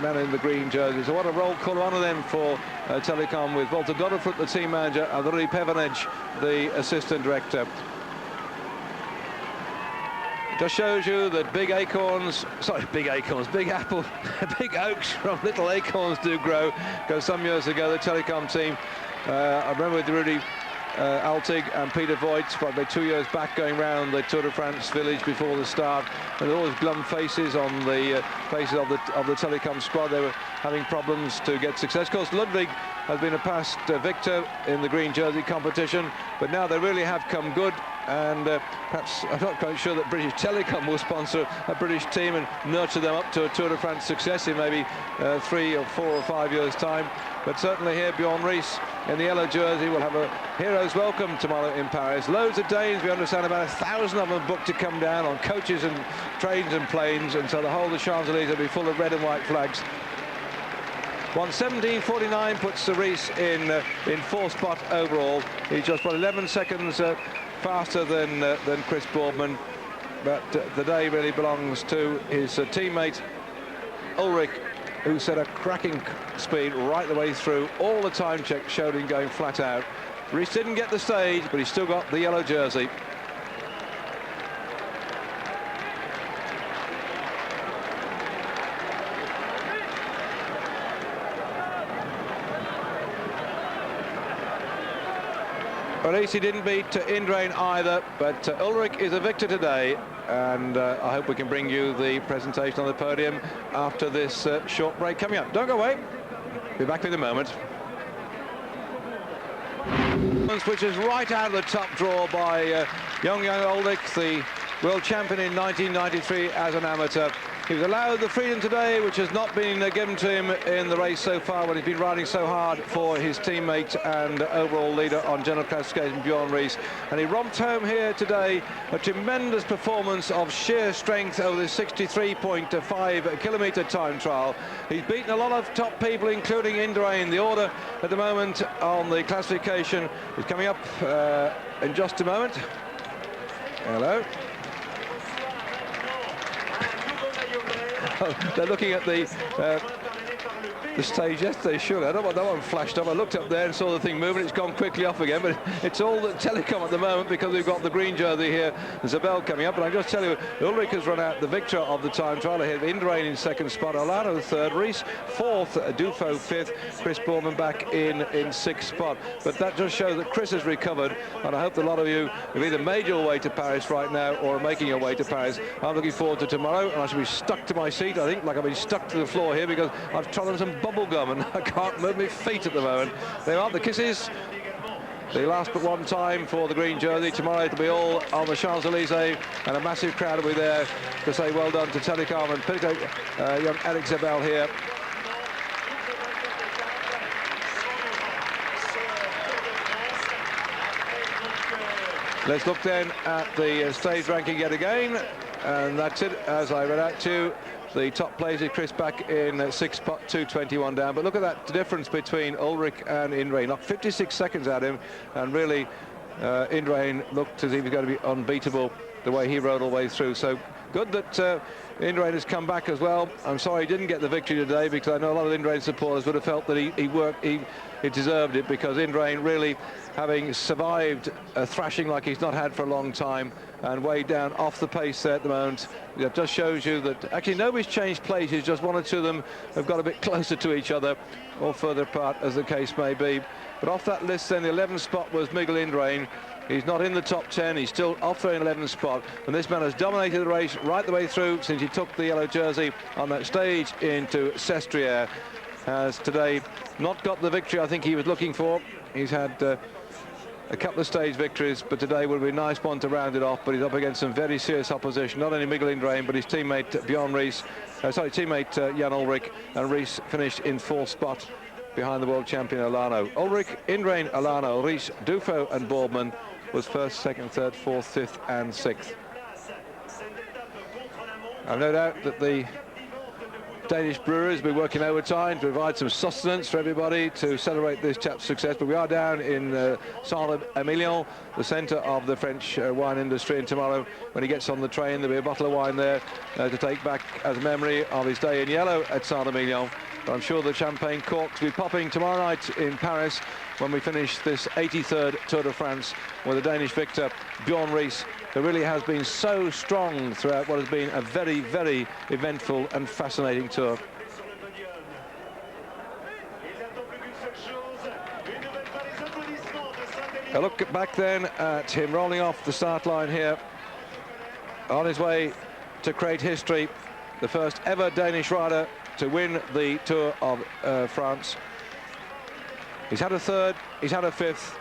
man in the green jersey. So what a roll call of honour then for Telecom, with Walter Godefroot, the team manager, and Rudi Pevenage, the assistant director. Just shows you that big acorns, sorry, big acorns, big apple, big oaks from little acorns do grow. Because some years ago, the Telecom team, I remember with Rudy Altig and Peter Voigt, probably 2 years back, going round the Tour de France village before the start, and there were always glum faces on the faces of the Telecom squad. They were having problems to get success. Of course, Ludwig has been a past victor in the green jersey competition, but now they really have come good. And perhaps, I'm not quite sure that British Telecom will sponsor a British team and nurture them up to a Tour de France success in maybe 3 or 4 or 5 years' time. But certainly here, Bjorn Rees in the yellow jersey will have a hero's welcome tomorrow in Paris. Loads of Danes, we understand about 1,000 of them booked to come down on coaches and trains and planes, and so the whole of the Champs-Élysées will be full of red and white flags. 1:17.49 puts Rees in 4th spot overall. He's just 11 seconds faster than Chris Boardman, but the day really belongs to his teammate Ulrich, who set a cracking speed right the way through. All the time check showed him going flat out. Rees didn't get the stage, but he still got the yellow jersey. Well, at least he didn't beat Indrain either, but Ulrich is a victor today, and I hope we can bring you the presentation on the podium after this short break coming up. Don't go away. Be back in a moment. Which is right out of the top draw by young Ulrich, the world champion in 1993 as an amateur. He was allowed the freedom today, which has not been given to him in the race so far, when he's been riding so hard for his teammate and overall leader on general classification, Bjorn Rees. And he romped home here today a tremendous performance of sheer strength over the 63.5 kilometre time trial. He's beaten a lot of top people, including Indrain. The order at the moment on the classification is coming up in just a moment. Hello. They're looking at the stage yesterday, surely. I don't know what that one flashed up. I looked up there and saw the thing moving. It's gone quickly off again, but it's all the Telecom at the moment, because we've got the green jersey here, Zabel coming up. But I just tell you, Ulrich has run out the victor of the time trial ahead of Indrain in 2nd spot, Olano 3rd, Rees 4th, Duffield 5th, Chris Boardman back in 6th spot. But that just shows that Chris has recovered, and I hope that a lot of you have either made your way to Paris right now or are making your way to Paris. I'm looking forward to tomorrow, and I shall be stuck to my seat, I think, like I've been stuck to the floor here, because I've trodden some bubble gum and I can't move my feet at the moment. There are the kisses. The last but one time for the green jersey. Tomorrow it'll be all on the Champs-Élysées, and a massive crowd will be there to say well done to Telecom and particularly young Eric Zabel here. Let's look then at the stage ranking yet again, and that's it as I read out to you. The top places, Chris back in 6th spot, 2:21 down. But look at that difference between Ulrich and Indrain. Knocked 56 seconds at him, and really Indrain looked as if he was going to be unbeatable the way he rode all the way through. So good that Indrain has come back as well. I'm sorry he didn't get the victory today, because I know a lot of Indrain supporters would have felt that he deserved it, because Indrain really, having survived a thrashing like he's not had for a long time and way down off the pace there at the moment, that just shows you that actually nobody's changed places, just one or two of them have got a bit closer to each other or further apart, as the case may be. But off that list then, the 11th spot was Miguel Indrain, He's not in the top 10. He's still off the 11th spot. And this man has dominated the race right the way through since he took the yellow jersey on that stage into Sestriere. Has today not got the victory I think he was looking for. He's had a couple of stage victories, but today will be a nice one to round it off. But he's up against some very serious opposition, not only Miguel Indurain, but his teammate Jan Ulrich, and Rees finished in 4th spot behind the world champion Olano. Ulrich, Indurain, Olano, Rees, Duffield and Boardman was 1st, 2nd, 3rd, 4th, 5th and 6th. I've no doubt that the Danish brewers will be working overtime to provide some sustenance for everybody to celebrate this chap's success. But we are down in Ceremonial, the centre of the French wine industry, and tomorrow when he gets on the train there'll be a bottle of wine there to take back as a memory of his day in yellow at Ceremonial. But I'm sure the champagne corks will be popping tomorrow night in Paris when we finish this 83rd Tour de France with the Danish victor Bjorn Riis, who really has been so strong throughout what has been a very, very eventful and fascinating tour. A look back then at him rolling off the start line here, on his way to create history, the first ever Danish rider to win the Tour of France. He's had a 3rd, he's had a 5th.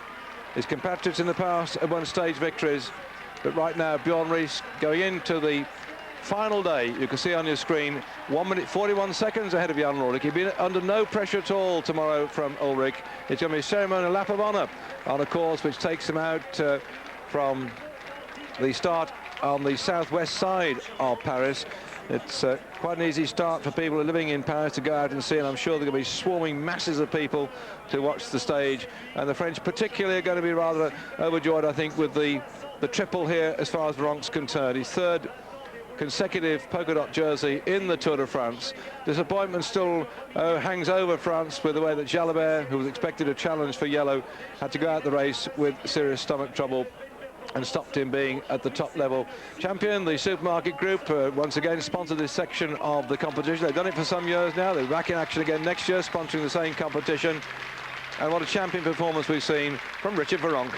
His compatriots in the past have won stage victories, but right now Bjorn Riis going into the final day. You can see on your screen 1 minute 41 seconds ahead of Jan Ulrich. He'll be under no pressure at all tomorrow from Ulrich. It's going to be a ceremonial lap of honour on a course which takes him out from the start on the southwest side of Paris. It's quite an easy start for people living in Paris to go out and see, and I'm sure there are going to be swarming masses of people to watch the stage. And the French particularly are going to be rather overjoyed, I think, with the triple here as far as Veronk's concerned. His 3rd consecutive polka dot jersey in the Tour de France. Disappointment still hangs over France with the way that Jalabert, who was expected to challenge for yellow, had to go out the race with serious stomach trouble and stopped him being at the top level. Champion, the supermarket group, once again sponsored this section of the competition. They've done it for some years now. They're back in action again next year, sponsoring the same competition. And what a champion performance we've seen from Richard Veronk.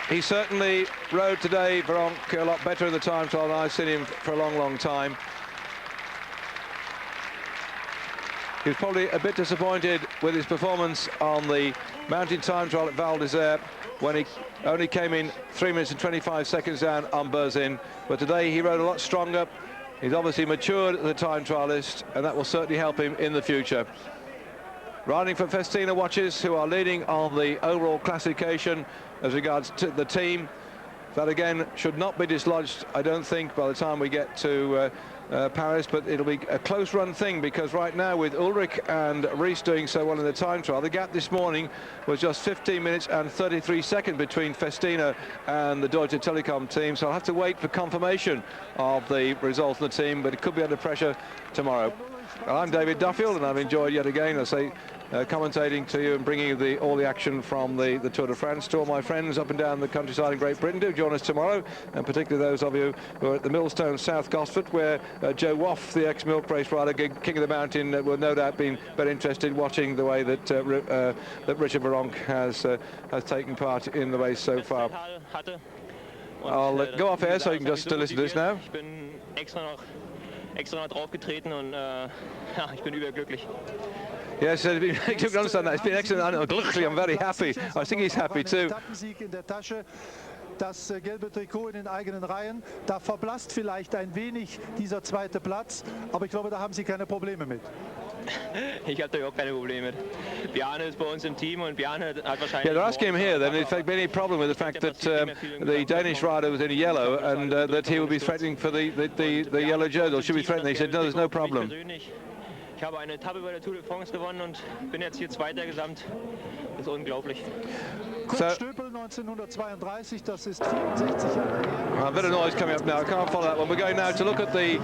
He certainly rode today, Veronk, a lot better in the time trial than I've seen him for a long, long time. He was probably a bit disappointed with his performance on the mountain time trial at Val d'Isère when he only came in 3 minutes and 25 seconds down on Berzin. But today he rode a lot stronger. He's obviously matured as a time trialist, and that will certainly help him in the future. Riding for Festina Watches, who are leading on the overall classification as regards to the team. That again should not be dislodged, I don't think, by the time we get to Paris, but it'll be a close run thing, because right now with Ulrich and Rees doing so well in the time trial, the gap this morning was just 15 minutes and 33 seconds between Festina and the Deutsche Telecom team, so I'll have to wait for confirmation of the result of the team, but it could be under pressure tomorrow. Well, I'm David Duffield, and I've enjoyed yet again, I say, commentating to you and bringing you all the action from the Tour de France. To all my friends up and down the countryside in Great Britain, do join us tomorrow, and particularly those of you who are at the Millstone South Gosford, where Joe Woff, the ex-milk race rider, King of the Mountain, will no doubt be very interested in watching the way that that Richard Veronk has taken part in the race so far. I'll go off air so you can just listen to this now. Extra drauf getreten und ja, ich bin überglücklich. Yes, you can understand that. It's been excellent. I'm very happy. I think he's happy too. Das gelbe Trikot in den eigenen Reihen, da verblasst vielleicht ein wenig dieser 2. Platz, aber ich glaube, da haben Sie keine Probleme mit. Ich habe da überhaupt keine Probleme mit. Bjarne ist bei uns im Team und Bjarne hat wahrscheinlich... Yeah, they're asking him here then if there'd been any problem with the fact that the Danish rider was in yellow and that he would be threatening for the yellow jersey, or should be threatening. He said, no, there's no problem. Ich habe eine Etappe bei der Tour de France gewonnen und bin jetzt hier Zweiter gesamt. ist unglaublich. Kurt Stöpel 1932, das ist 64 Jahre her. A bit of noise coming up now. I can't follow that one. We're going now to look at the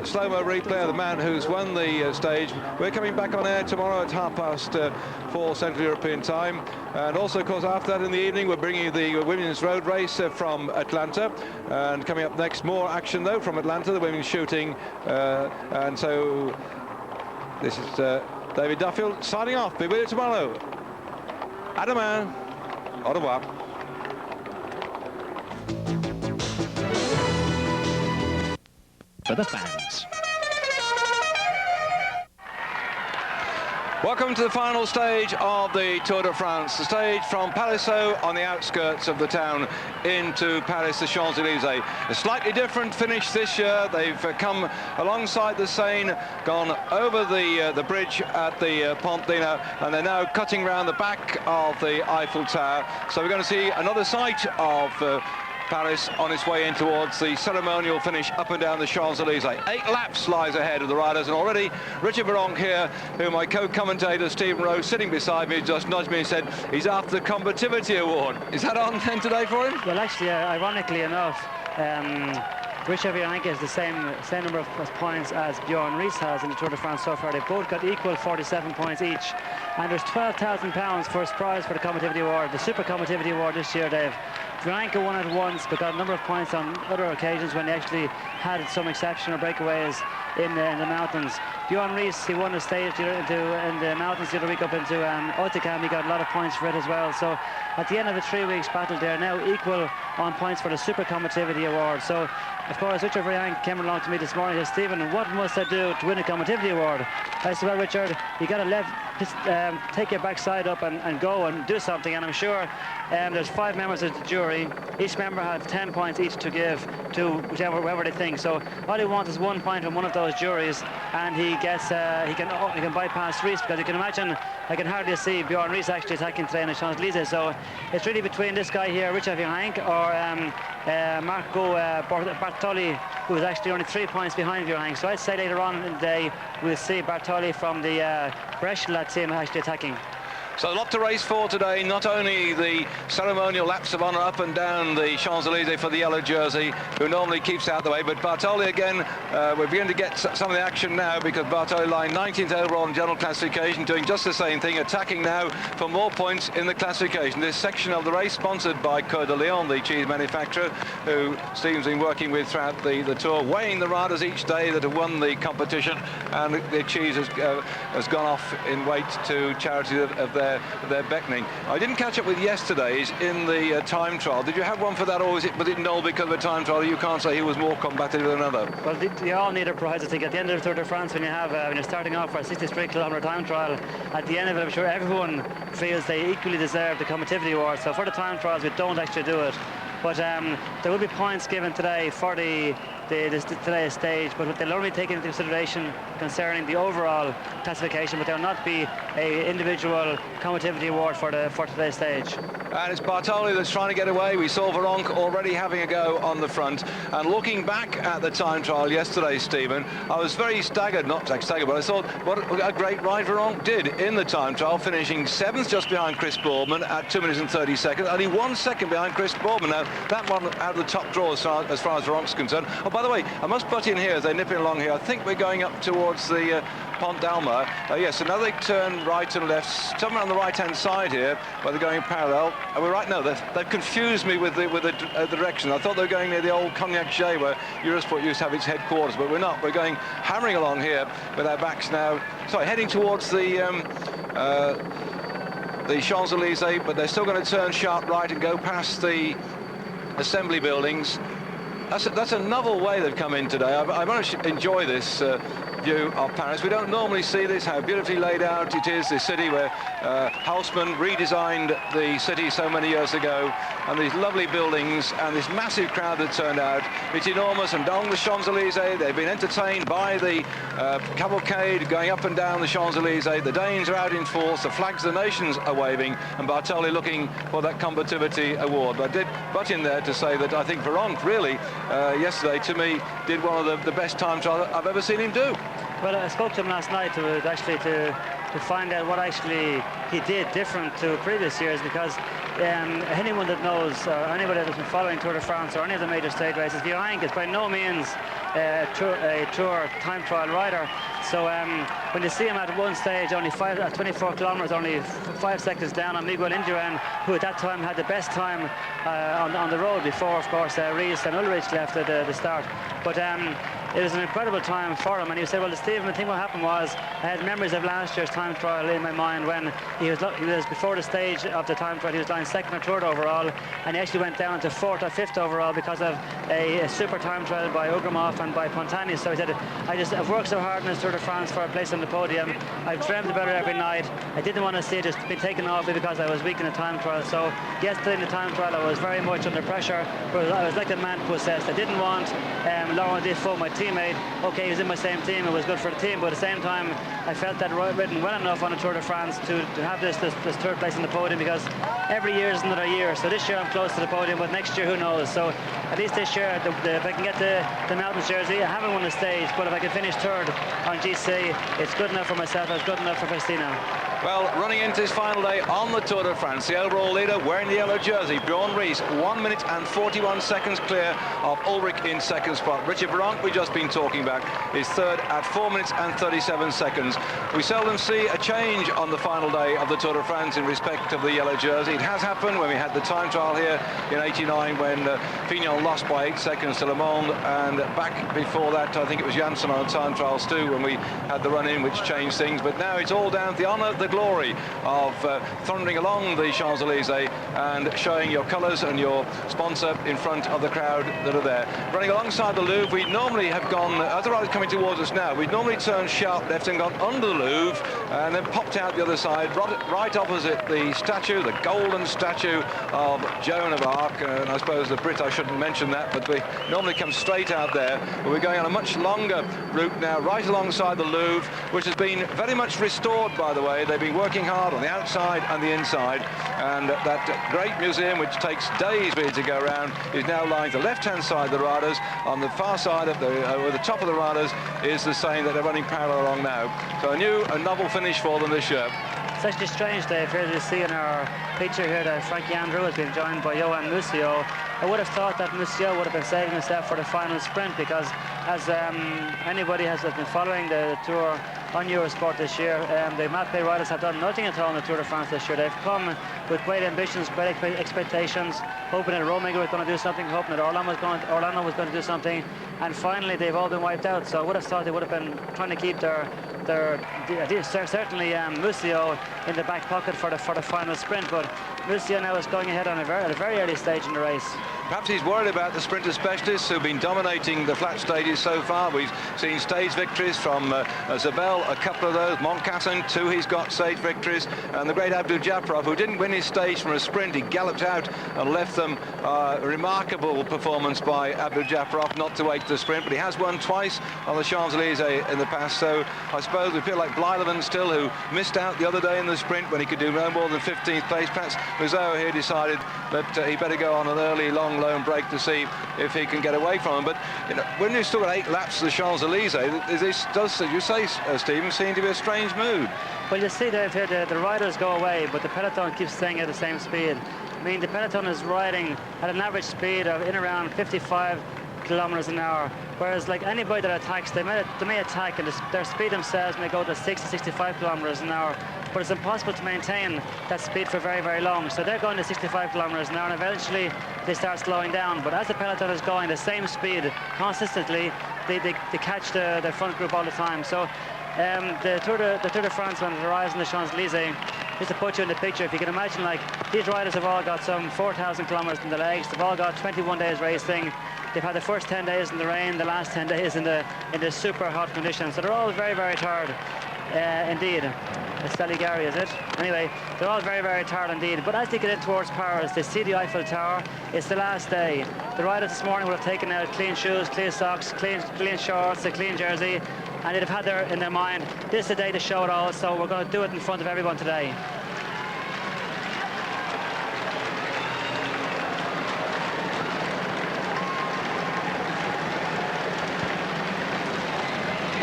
slow-mo replay of the man who's won the stage. We're coming back on air tomorrow at 4:30 Central European time. And also, of course, after that in the evening, we're bringing you the women's road race from Atlanta. And coming up next, more action, though, from Atlanta, the women's shooting. And so this is David Duffield signing off. Be with you tomorrow. À demain. Au revoir. For the fans. Welcome to the final stage of the Tour de France, the stage from Palaiseau on the outskirts of the town into Paris, the Champs-Élysées. A slightly different finish this year. They've come alongside the Seine, gone over the bridge at the Pont Dino, and they're now cutting round the back of the Eiffel Tower. So we're going to see another sight of Paris on its way in towards the ceremonial finish up and down the Champs-Élysées. 8 laps lies ahead of the riders, and already Richard Virenque here, who my co-commentator Stephen Rose sitting beside me just nudged me and said he's after the Combativity Award. Is that on then today for him? Well, actually, ironically enough, Richard Virenque has the same number of points as Bjorn Ries has in the Tour de France so far. They've both got equal 47 points each, and there's £12,000 first prize for the Combativity Award, the Super Combativity Award this year, Dave. Virenque won it once, but got a number of points on other occasions when they actually had some exceptional breakaways in the mountains. Bjorn Ries, he won a stage in the mountains the other week up into Oticam. He got a lot of points for it as well. So at the end of the 3 weeks battle, they're now equal on points for the Super Combativity Award. So, of course, Richard Virenque came along to me this morning and said, Stephen, what must I do to win a Combativity Award? I said, well, Richard, you got to take your backside up and go and do something. And I'm sure there's 5 members of the jury. Each member have 10 points each to give to whoever they think. So all he wants is 1 point from one of those juries, and he gets he can bypass Ries, because you can imagine I can hardly see Bjorn Ries actually attacking today in the Champs-Élysées. So it's really between this guy here, Richard Virenque, or Marco Bartoli, who is actually only 3 points behind Virenque. So I'd say later on in the day we'll see Bartoli from the Brescia team actually attacking. So a lot to race for today, not only the ceremonial laps of honour up and down the Champs-Élysées for the yellow jersey, who normally keeps out the way, but Bartoli again, we're beginning to get some of the action now, because Bartoli lying 19th overall in general classification, doing just the same thing, attacking now for more points in the classification. This section of the race sponsored by Coeur de Lion, the cheese manufacturer, who Steve's been working with throughout the tour, weighing the riders each day that have won the competition, and the cheese has gone off in weight to charity of their beckoning. I didn't catch up with yesterday's in the time trial. Did you have one for that, or was it null because of a time trial? You can't say he was more combative than another. Well, they all need a prize, I think. At the end of the Tour de France, when you're starting off for a 63-kilometre time trial, at the end of it, I'm sure everyone feels they equally deserve the Combativity Award. So for the time trials, we don't actually do it. But there will be points given today for today's stage, but they'll only take into consideration concerning the overall classification, but there will not be an individual Combativity Award for today's stage. And it's Bartoli that's trying to get away. We saw Virenque already having a go on the front. And looking back at the time trial yesterday, Stephen, I was very staggered, not staggered, but I thought what a great ride Virenque did in the time trial, finishing 7th just behind Chris Boardman at 2 minutes and 30 seconds, only 1 second behind Chris Boardman. Now, that one out of the top draw as far as Virenque's concerned. Oh, by the way, I must butt in here as they're nipping along here. I think we're going up towards the Pont d'Alma. Yes, so now they turn right and left, somewhere on the right-hand side here, where they're going parallel. And we're right now. They've confused me with the direction. I thought they were going near the old Cognac J, where Eurosport used to have its headquarters, but we're not. We're going hammering along here with our backs now. Sorry, heading towards the Champs-Élysées, but they're still going to turn sharp right and go past the assembly buildings. That's a novel way they've come in today. I managed to enjoy this view of Paris. We don't normally see this, how beautifully laid out it is, this city where Haussmann redesigned the city so many years ago, and these lovely buildings and this massive crowd that turned out. It's enormous, and along the Champs-Élysées they've been entertained by the cavalcade going up and down the Champs-Élysées. The Danes are out in force, the flags of the nations are waving, and Bartoli looking for that Combativity Award. But I did butt in there to say that I think Virenque really yesterday, to me, did one of the best time trials I've ever seen him do. Well, I spoke to him last night to to find out what actually he did different to previous years, because anyone that knows, or anybody that's been following Tour de France or any of the major stage races, Vineyard is by no means a tour time trial rider. So when you see him at one stage, only 24 kilometers, only 5 seconds down on Miguel Indurain, who at that time had the best time on the road before, of course, Rees and Ulrich left at the start. But it was an incredible time for him, and he said, well, Stephen, I think what happened was I had memories of last year's time trial in my mind when he was before the stage of the time trial, he was lying second or third overall, and he actually went down to 4th or 5th overall because of a super time trial by Ugramov and by Pontani. So he said, I've worked so hard in this Tour de France for a place on the podium. I've dreamed about it every night. I didn't want to see it just be taken off me because I was weak in the time trial. So yesterday in the time trial, I was very much under pressure, but I was like a man possessed. I didn't want Laurent Defoe, my teammate. Okay, he was in my same team, it was good for the team, but at the same time I felt that I'd ridden well enough on the Tour de France to have this third place on the podium, because every year is another year. So this year I'm close to the podium, but next year who knows. So at least this year, if I can get the Mountains jersey, I haven't won the stage, but if I can finish third on GC, it's good enough for myself, it's good enough for Festina. Well, running into his final day on the Tour de France, the overall leader wearing the yellow jersey, Bjorn Rees, 1 minute and 41 seconds clear of Ulrich in second spot. Richard Virenque, we've just been talking about, is third at 4 minutes and 37 seconds. We seldom see a change on the final day of the Tour de France in respect of the yellow jersey. It has happened when we had the time trial here in '89 when Vineyard lost by 8 seconds to Le Monde, and back before that I think it was Janssen on the time trials too when we had the run-in which changed things. But now it's all down to the honour, the glory of thundering along the Champs-Élysées and showing your colours and your sponsor in front of the crowd that are there. Running alongside the Louvre, we normally have gone, as the rider's coming towards us now, we'd normally turned sharp left and gone under the Louvre and then popped out the other side, right opposite the statue, the golden statue of Joan of Arc. And I suppose the Brit, I shouldn't mention that, but we normally come straight out there. But we're going on a much longer route now, right alongside the Louvre, which has been very much restored, by the way. They've been working hard on the outside and the inside, and that great museum, which takes days really to go around, is now lying to the left-hand side of the riders. On the far side of the top of the riders is the same that they're running parallel along now. So a novel finish for them this year. It's actually strange, Dave, here to see in our picture here that Frankie Andrew has been joined by Johan Museeuw. I would have thought that Museeuw would have been saving himself for the final sprint, because as anybody has been following the Tour on Eurosport this year, the Mapei riders have done nothing at all in the Tour de France this year. They've come with great ambitions, great expectations, hoping that Rominger was going to do something, hoping that Orlando was going to do something, and finally they've all been wiped out. So I would have thought they would have been trying to keep certainly Museeuw in the back pocket for the final sprint, but Museeuw now is going ahead at a very early stage in the race. Perhaps he's worried about the sprinter specialists who've been dominating the flat stages so far. We've seen stage victories from Zabel, a couple of those, Moncassin, 2 he's got stage victories, and the great Abdul Japarov, who didn't win his stage from a sprint. He galloped out and left them. A remarkable performance by Abdul Japarov, not to wait the sprint, but he has won twice on the Champs-Élysées in the past. So I suppose we feel like Blyleven still, who missed out the other day in the sprint when he could do no more than 15th place. Perhaps Museeuw here decided that he better go on an early, long, lone break to see if he can get away from him. But you know, when you've still got 8 laps to the Champs-Élysées, this does, as you say, Stephen, seem to be a strange mood. Well, you see that here the riders go away, but the peloton keeps staying at the same speed. I mean, the peloton is riding at an average speed of in around 55 kilometers an hour, whereas like anybody that attacks, they may attack and their speed themselves may go to 60, 65 kilometers an hour, but it's impossible to maintain that speed for very, very long. So they're going to 65 kilometers an hour, and eventually they start slowing down. But as the peloton is going the same speed consistently, they catch the front group all the time. So the Tour de France, when it arrives in the Champs-Élysées, just to put you in the picture, if you can imagine, like, these riders have all got some 4,000 kilometers in the legs. They've all got 21 days racing. They've had the first 10 days in the rain, the last 10 days in the super hot conditions. So they're all very, very tired indeed. It's Saligari, is it? Anyway, they're all very, very tired indeed. But as they get in towards Paris, they see the Eiffel Tower. It's the last day. The riders this morning would have taken out clean shoes, clean socks, clean shorts, a clean jersey, and they'd have had in their mind, this is the day to show it all, so we're going to do it in front of everyone today.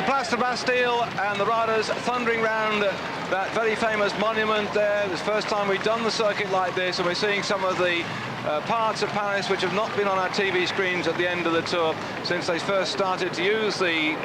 Place de Bastille and the riders thundering round that very famous monument there. It's the first time we've done the circuit like this, and we're seeing some of the parts of Paris which have not been on our TV screens at the end of the Tour since they first started to use the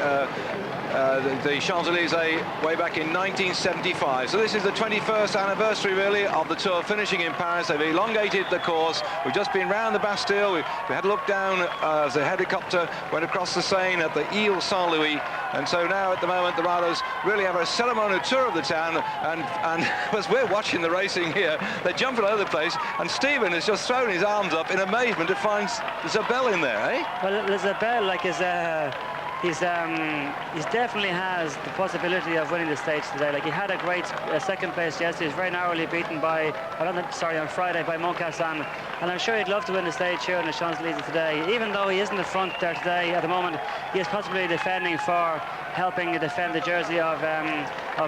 Champs-Élysées way back in 1975. So this is the 21st anniversary, really, of the Tour finishing in Paris. They've elongated the course. We've just been round the Bastille. We had a look down as the helicopter went across the Seine at the Ile Saint-Louis. And so now, at the moment, the riders really have a ceremonial tour of the town. And as we're watching the racing here, they're jumping all over the place. And Stephen has just thrown his arms up in amazement to find Zabel in there, eh? Well, Zabel, like, he definitely has the possibility of winning the stage today. Like, he had a great second place yesterday. He was very narrowly beaten by, on Friday by Moncassin, and I'm sure he'd love to win the stage here in the Champs-Élysées today. Even though he isn't in the front there today at the moment, he is possibly defending for helping defend the jersey of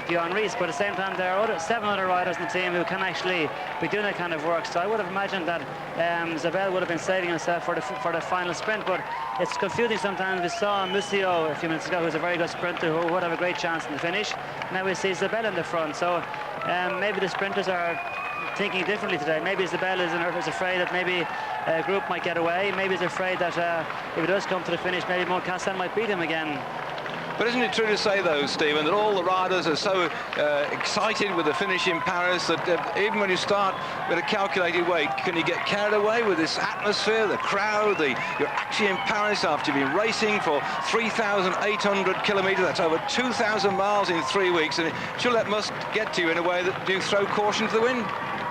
Bjorn Ries. But at the same time, there are 7 other riders in the team who can actually be doing that kind of work. So I would have imagined that Zabel would have been saving himself for the final sprint. But it's confusing sometimes. We saw Musillo a few minutes ago, who's a very good sprinter, who would have a great chance in the finish. Now we see Zabel in the front. So maybe the sprinters are thinking differently today. Maybe Zabel is afraid that maybe a group might get away. Maybe he's afraid that if it does come to the finish, maybe Moncassin might beat him again. But isn't it true to say, though, Stephen, that all the riders are so excited with the finish in Paris that even when you start with a calculated weight, can you get carried away with this atmosphere, the crowd, you're actually in Paris after you've been racing for 3,800 kilometres, that's over 2,000 miles in 3 weeks, and surely that must get to you in a way that you throw caution to the wind?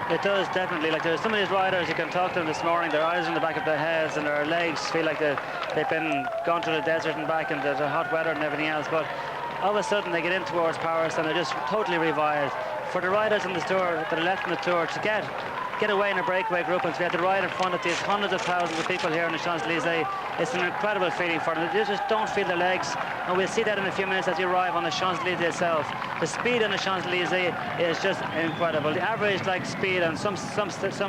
It does, definitely. Like, there's some of these riders, you can talk to them this morning, their eyes are in the back of their heads and their legs feel like they've been gone to the desert and back, and there's a hot weather and everything else. But all of a sudden they get in towards Paris and they're just totally revived. For the riders on the tour that are left in the tour to get away in a breakaway group and to be able to ride in front of these hundreds of thousands of people here in the Champs-Élysées, it's an incredible feeling for them. They just don't feel their legs, and we'll see that in a few minutes as you arrive on the Champs-Élysées itself. The speed on the Champs-Élysées is just incredible. The average speed on some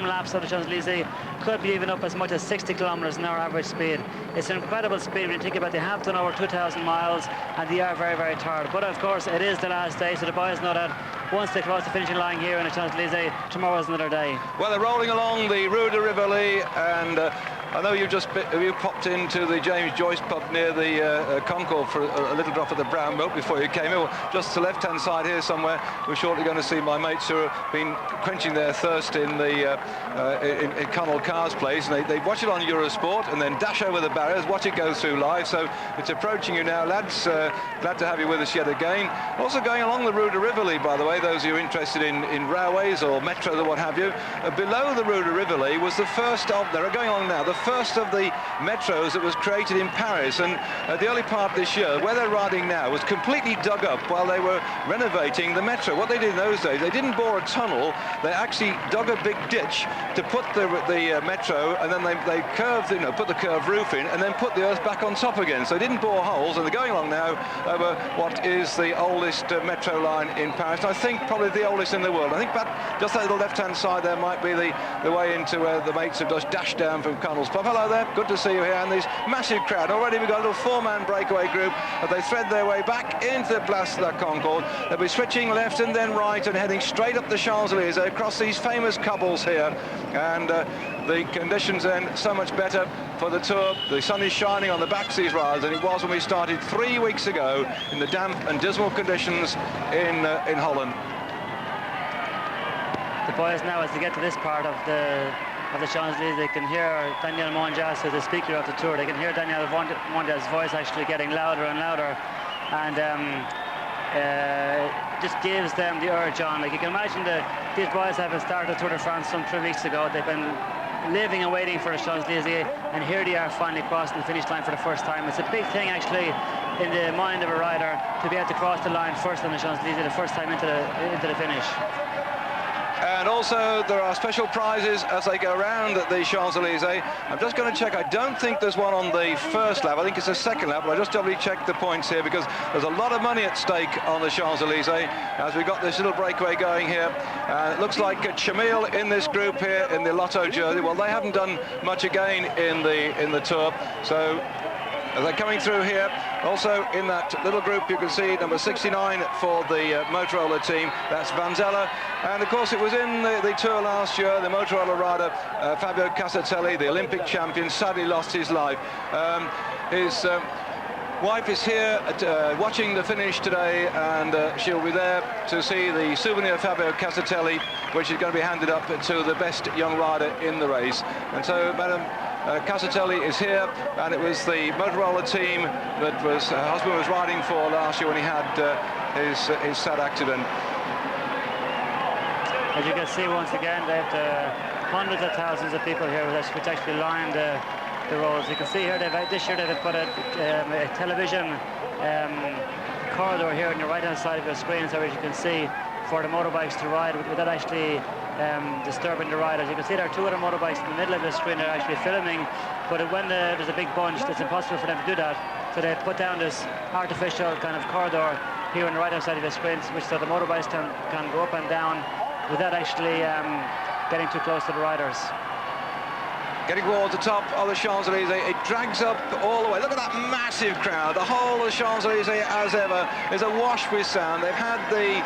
laps of the Champs-Élysées could be even up as much as 60 kilometers an hour average speed. It's an incredible speed when you think about they have done over 2,000 miles and they are very, very tired. But of course it is the last day, so the boys know that once they cross the finishing line here in the Champs-Élysées, tomorrow's another day. Well, they're rolling along the Rue de Rivoli, and I know you popped into the James Joyce pub near the Concours for a little drop of the brown milk before you came in. Well, just to the left-hand side here somewhere, we're shortly going to see my mates who have been quenching their thirst in in Conall Carr's place, and they watch it on Eurosport and then dash over the barriers, watch it go through live. So it's approaching you now, lads. Glad to have you with us yet again. Also going along the Rue de Rivoli, by the way, those of you interested in railways or metro or what have you, below the Rue de Rivoli was the first of, they're going along now, the first of the metros that was created in Paris. And the early part of this year, where they're riding now, was completely dug up while they were renovating the metro. What they did in those days, they didn't bore a tunnel, they actually dug a big ditch to put the metro, and then they curved, put the curved roof in, and then put the earth back on top again. So they didn't bore holes, and they're going along now over what is the oldest metro line in Paris. I think probably the oldest in the world. I think just that little left-hand side there might be the way into where the mates have just dashed down from Connell's pub. Hello there, good to see you here, and this massive crowd. Already we've got a little 4-man breakaway group as they thread their way back into the Place de la Concorde. They'll be switching left and then right and heading straight up the Champs-Élysées across these famous cobbles here, and the conditions then so much better for the Tour. The sun is shining on the backs of these riders than it was when we started 3 weeks ago in the damp and dismal conditions in Holland. The boys now, as they get to this part of the Champs-Élysées, they can hear Daniel Monjas, who's the speaker of the Tour. They can hear Daniel Monjas' voice actually getting louder and louder, and just gives them the urge on. Like, you can imagine that these boys haven't started the Tour de France some 3 weeks ago. They've been living and waiting for the Champs-Élysées, and here they are finally crossing the finish line for the first time. It's a big thing actually in the mind of a rider to be able to cross the line first on the Champs-Élysées the first time into the finish. And also there are special prizes as they go around the Champs-Élysées. I'm just going to check. I don't think there's one on the first lap. I think it's the second lap, but I just doubly checked the points here because there's a lot of money at stake on the Champs-Élysées as we've got this little breakaway going here. It looks like Chamil in this group here in the Lotto jersey. Well, they haven't done much again in the Tour, so as they're coming through here. Also in that little group you can see number 69 for the Motorola team, that's Van Zelle. And of course it was in the tour last year, the Motorola rider Fabio Casatelli, the Olympic champion, sadly lost his life. His wife is here watching the finish today, and she'll be there to see the souvenir Fabio Casatelli, which is going to be handed up to the best young rider in the race. And so Madam Casatelli is here, and it was the Motorola team that her husband was riding for last year when he had his sad accident. As you can see, once again, they have hundreds of thousands of people here which actually lined the roads. You can see here, this year they've put a television corridor here on the right-hand side of your screen, so as you can see, for the motorbikes to ride without actually disturbing the riders. You can see there are two other motorbikes in the middle of the screen that are actually filming, but when there's a big bunch, it's impossible for them to do that. So they put down this artificial kind of corridor here on the right-hand side of the screen, which so the motorbikes can go up and down without actually getting too close to the riders. Getting towards the top of the Champs-Élysées, it drags up all the way. Look at that massive crowd. The whole of the Champs-Élysées, as ever, is awash with sound. They've had the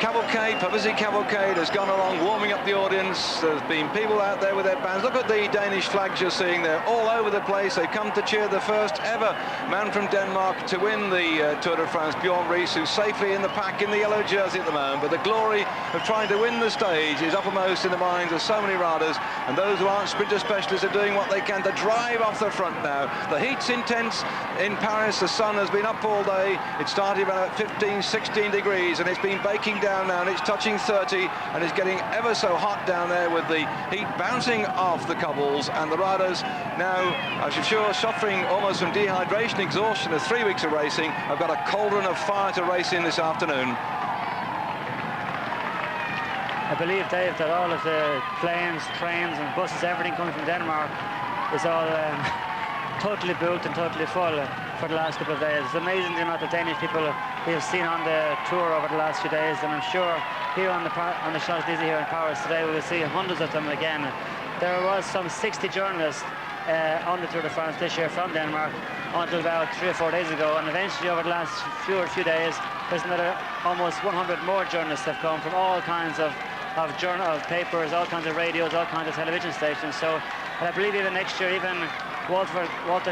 cavalcade, publicity cavalcade has gone along, warming up the audience. There's been people out there with their bands. Look at the Danish flags you're seeing there, all over the place. They've come to cheer the first ever man from Denmark to win the Tour de France, Bjorn Ries, who's safely in the pack in the yellow jersey at the moment. But the glory of trying to win the stage is uppermost in the minds of so many riders, and those who aren't sprinter specialists are doing what they can to drive off the front now. The heat's intense in Paris. The sun has been up all day. It started about 15, 16 degrees, and it's been baking down now, and it's touching 30, and it's getting ever so hot down there with the heat bouncing off the cobbles, and the riders now, I'm sure, suffering almost from dehydration, exhaustion of 3 weeks of racing. I've got a cauldron of fire to race in this afternoon. I believe, Dave, that all of the planes, trains and buses, everything coming from Denmark is all totally booked and totally full for the last couple of days. It's amazing the amount of Danish people we have seen on the tour over the last few days, and I'm sure here on the Champs-Élysées here in Paris today we will see hundreds of them again. There was some 60 journalists on the Tour de France this year from Denmark until about 3 or 4 days ago, and eventually over the last few days there's another almost 100 more journalists have come from all kinds of papers, all kinds of radios, all kinds of television stations. So, and I believe even next year, even Walter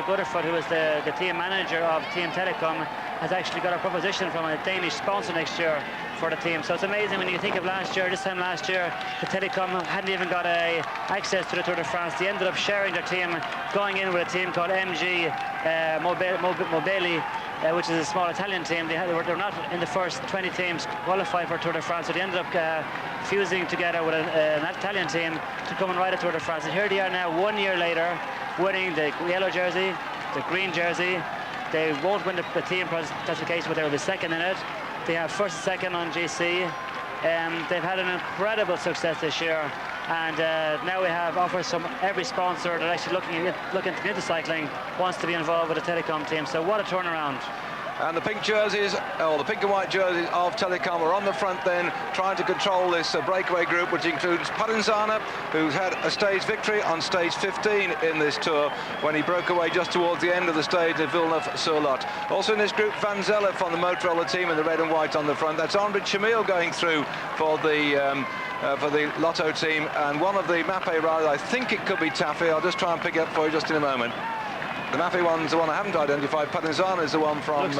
Gutterford, who is the team manager of Team Telecom, has actually got a proposition from a Danish sponsor next year for the team. So it's amazing when you think of last year, this time last year, the Telecom hadn't even got access to the Tour de France. They ended up sharing their team, going in with a team called MG Mobili, which is a small Italian team. They're not in the first 20 teams qualified for Tour de France, so they ended up fusing together with an Italian team to come and ride a Tour de France. And here they are now, 1 year later, winning the yellow jersey, the green jersey. They won't win the team classification, but they will be second in it. They have first and second on GC. They've had an incredible success this year, and now we have offers from every sponsor that actually looking to get into cycling wants to be involved with the Telecom team. So what a turnaround. And the pink jerseys, or the pink and white jerseys of Telecom are on the front then, trying to control this breakaway group, which includes Podium, who's had a stage victory on stage 15 in this tour when he broke away just towards the end of the stage at Villeneuve-sur-Lot. Also in this group, Van Zelle from the Motorola team in the red and white on the front. That's Ulrich going through for the Lotto team, and one of the Mappe riders, I think it could be Taffy. I'll just try and pick it up for you just in a moment. The Mappe one's the one I haven't identified. Podium is the one from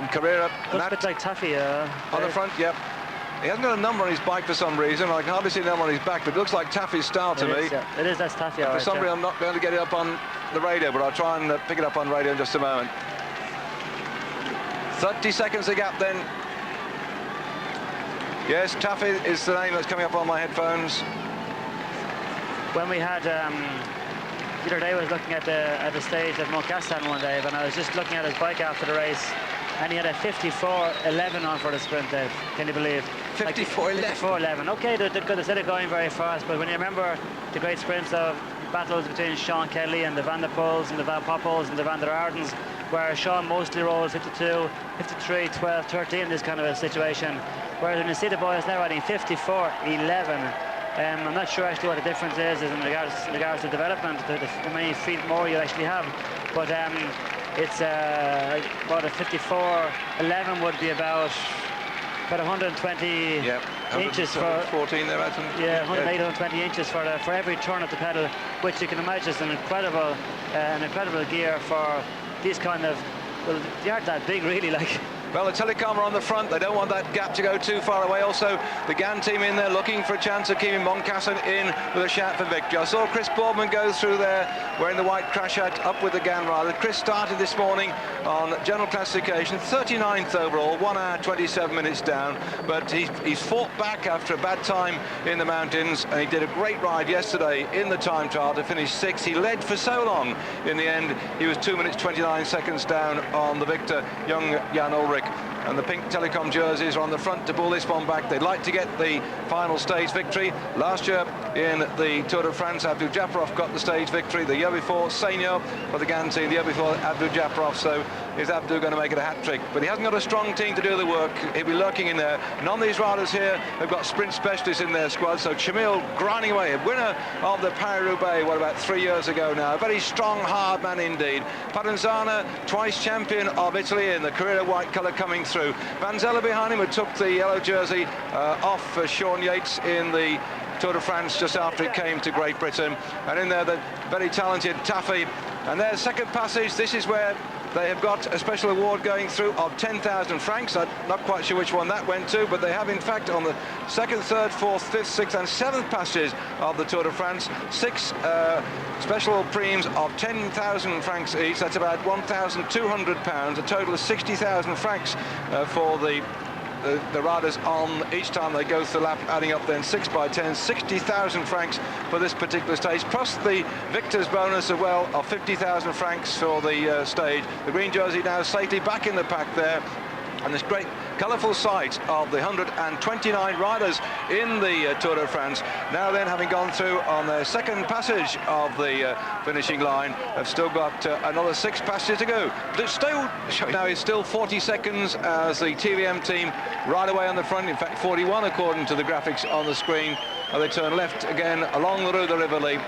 Carrera. Looks a bit like Taffy. On the front, yep. He hasn't got a number on his bike for some reason. I can hardly see a number on his back, but it looks like Taffy's style to me. Yeah. It is, that's Taffy. For some reason, I'm not going to get it up on the radio, but I'll try and pick it up on radio in just a moment. 30 seconds the gap then. Yes, Taffy is the name that's coming up on my headphones. When we had the other day, I was looking at the stage at Montcassin one day, and I was just looking at his bike after the race, and he had a 54.11 on for the sprint, Dave. Can you believe? 54.11? 54.11. Okay, they said it going very fast, but when you remember the great sprints of battles between Sean Kelly and the Van der Poels and the Van Poppels and the Van der Ardens, where Sean mostly rolls 52, 53, 12, 13, this kind of a situation. Whereas when you see the boys now riding 54.11, I'm not sure actually what the difference is in regards to development, the many feet more you actually have. But it's about a 54.11 would be about 120 inches for 14 there, Adam. Yeah, 120 inches for every turn of the pedal, which you can imagine is an incredible gear for these kind of. Well, they aren't that big really, like. Well, the Telecom are on the front. They don't want that gap to go too far away. Also, the GAN team in there looking for a chance of keeping Moncassin in with a shout for victory. I saw Chris Boardman go through there wearing the white crash hat up with the GAN rider. Chris started this morning on general classification, 39th overall, 1 hour 27 minutes down. But he's fought back after a bad time in the mountains, and he did a great ride yesterday in the time trial to finish 6th. He led for so long. In the end, he was 2 minutes 29 seconds down on the victor, young Jan Ulrich. And the pink Telecom jerseys are on the front to pull this one back. They'd like to get the final stage victory. Last year in the Tour de France, Abdul Japarov got the stage victory. The year before, Senior for the GAN team. The year before, Abdul Japarov. So is Abdul going to make it a hat-trick? But he hasn't got a strong team to do the work. He'll be lurking in there. None of these riders here have got sprint specialists in their squad. So Chamil grinding away. A winner of the Paris-Roubaix, about 3 years ago now. A very strong, hard man indeed. Paranzana, twice champion of Italy in the Carrera white colour coming through. Vanzella behind him, who took the yellow jersey off Sean Yates in the Tour de France just after it came to Great Britain. And in there, the very talented Taffy. And their second passage, this is where they have got a special award going through of 10,000 francs. I'm not quite sure which one that went to, but they have in fact on the 2nd, 3rd, 4th, 5th, 6th and 7th passages of the Tour de France, 6 special primes of 10,000 francs each. That's about £1,200, a total of 60,000 francs for the riders on each time they go through the lap, adding up then 6 by 10, 60,000 francs for this particular stage, plus the victor's bonus as well of 50,000 francs for the stage. The green jersey now safely back in the pack there. And this great colourful sight of the 129 riders in the Tour de France, now then having gone through on their second passage of the finishing line, have still got another 6 passages to go. But still, now it's still 40 seconds as the TVM team ride away on the front, in fact 41 according to the graphics on the screen. And they turn left again along the Rue de Rivoli,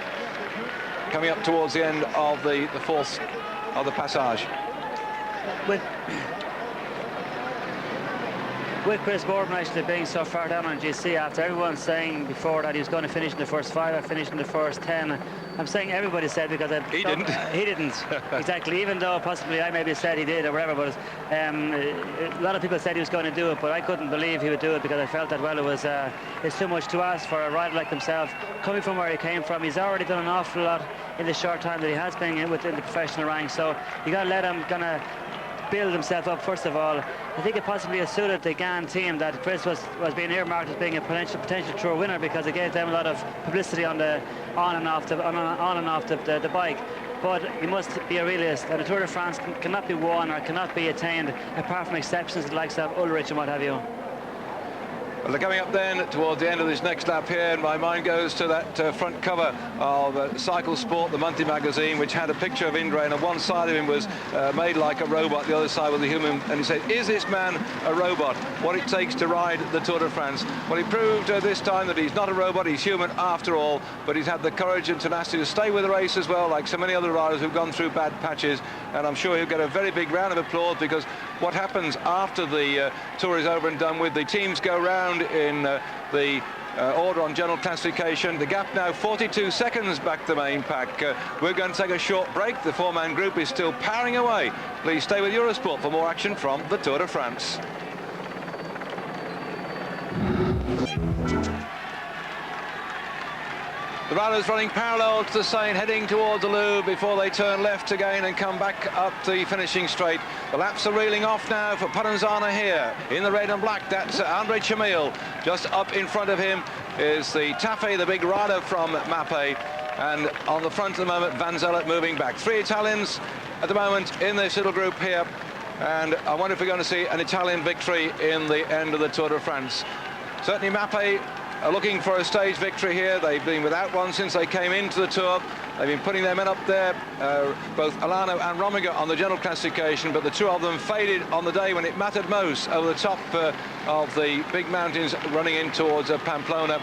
coming up towards the end of the 4th of the passage. With Chris Boardman actually being so far down on GC after everyone saying before that he was going to finish in the first 5 or finish in the first 10. I'm saying everybody said because he didn't. He didn't. Exactly, even though possibly I maybe said he did or whatever, but a lot of people said he was going to do it, but I couldn't believe he would do it because I felt that, well, it's too much to ask for a rider like himself, coming from where he came from. He's already done an awful lot in the short time that he has been within the professional ranks, so you got to let him kind of build himself up first of all. I think it possibly has suited the GAN team that Chris was being earmarked as being a potential Tour winner because it gave them a lot of publicity on and off the bike. But you must be a realist, and the Tour de France cannot be won or cannot be attained apart from exceptions the likes of Ulrich and what have you. Well, they're coming up then towards the end of this next lap here, and my mind goes to that front cover of Cycle Sport, the monthly magazine, which had a picture of Indre, and on one side of him was made like a robot, the other side was a human, and he said, is this man a robot? What it takes to ride the Tour de France? Well, he proved this time that he's not a robot, he's human after all, but he's had the courage and tenacity to stay with the race as well, like so many other riders who've gone through bad patches, and I'm sure he'll get a very big round of applause, because what happens after the Tour is over and done with, the teams go round in the order on general classification. The gap now 42 seconds back to the main pack. We're going to take a short break. The 4-man group is still powering away. Please stay with Eurosport for more action from the Tour de France. The riders running parallel to the Seine, heading towards the Louvre before they turn left again and come back up the finishing straight. The laps are reeling off now for Paranzana here in the red and black. That's Andre Chamil. Just up in front of him is the Taffy, the big rider from Mappe. And on the front at the moment, Vanzella moving back. 3 Italians at the moment in this little group here. And I wonder if we're going to see an Italian victory in the end of the Tour de France. Certainly Mappe are looking for a stage victory here. They've been without one since they came into the Tour. They've been putting their men up there, both Alano and Rominger on the general classification, but the two of them faded on the day when it mattered most over the top of the big mountains running in towards Pamplona.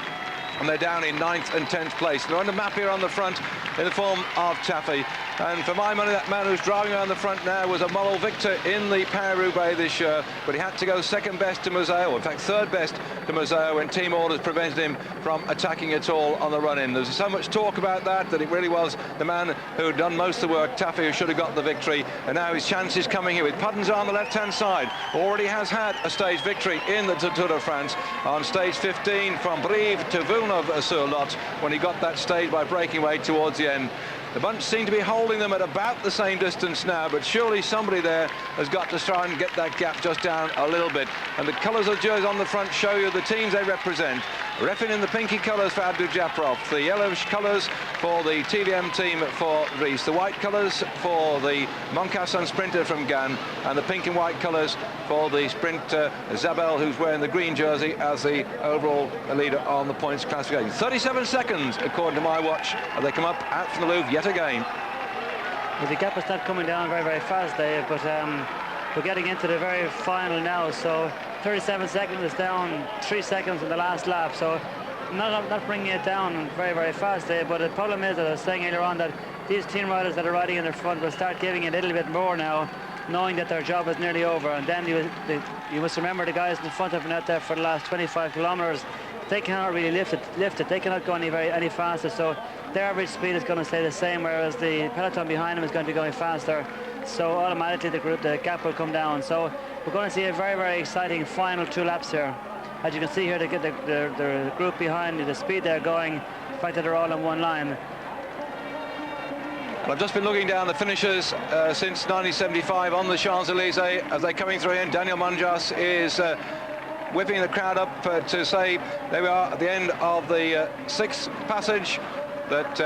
and they're down in 9th and 10th place. They're on the map here on the front in the form of Taffy. And for my money, that man who's driving around the front now was a moral victor in the Paris-Roubaix this year, but he had to go second best to Museo, in fact third best to Museo, when team orders prevented him from attacking at all on the run-in. There's so much talk about that it really was the man who had done most of the work, Taffy, who should have got the victory. And now his chance is coming here with Puddens on the left-hand side. Already has had a stage victory in the Tour de France on stage 15 from Brive to Villeneuve-sur-Lot, when he got that stage by breaking away towards the end. The bunch seem to be holding them at about the same distance now, but surely somebody there has got to try and get that gap just down a little bit. And the colours of jerseys on the front show you the teams they represent. Reffin in the pinky colours for Abdul-Japarov, the yellowish colours for the TVM team for Rees, the white colours for the Moncassin sprinter from Gann, and the pink and white colours for the sprinter Zabel, who's wearing the green jersey as the overall leader on the points classification. 37 seconds, according to my watch, as they come up out from the Louvre yet again. Well, the gap is not coming down very, very fast, Dave, but we're getting into the very final now, so 37 seconds is down 3 seconds in the last lap, so not bringing it down very, very fast, Dave. But the problem is, as I was saying earlier on, that these team riders that are riding in the front will start giving it a little bit more now, knowing that their job is nearly over. And then you must remember the guys in the front have been out there for the last 25 kilometers. They cannot really lift it. They cannot go any faster, so their average speed is going to stay the same, whereas the peloton behind them is going to be going faster. So automatically the gap will come down. So we're going to see a very, very exciting final 2 laps here. As you can see here, the group behind, the speed they're going, the fact that they're all in one line. I've just been looking down the finishers since 1975 on the Champs-Élysées as they're coming through in. Daniel Munjas is whipping the crowd up to say there we are at the end of the 6th passage, that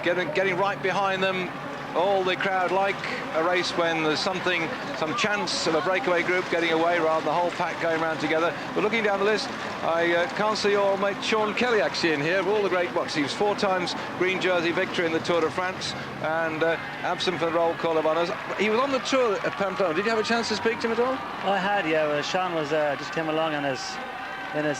getting right behind them. All the crowd like a race when there's some chance of a breakaway group getting away rather than the whole pack going around together. But looking down the list, I can't see your mate Sean Kelly actually in here. Of all the great watch, he was 4 times green jersey victor in the Tour de France and absent from the roll call of honours. He was on the tour at Pamplona. Did you have a chance to speak to him at all? I had, yeah. Well, Sean was just came along on with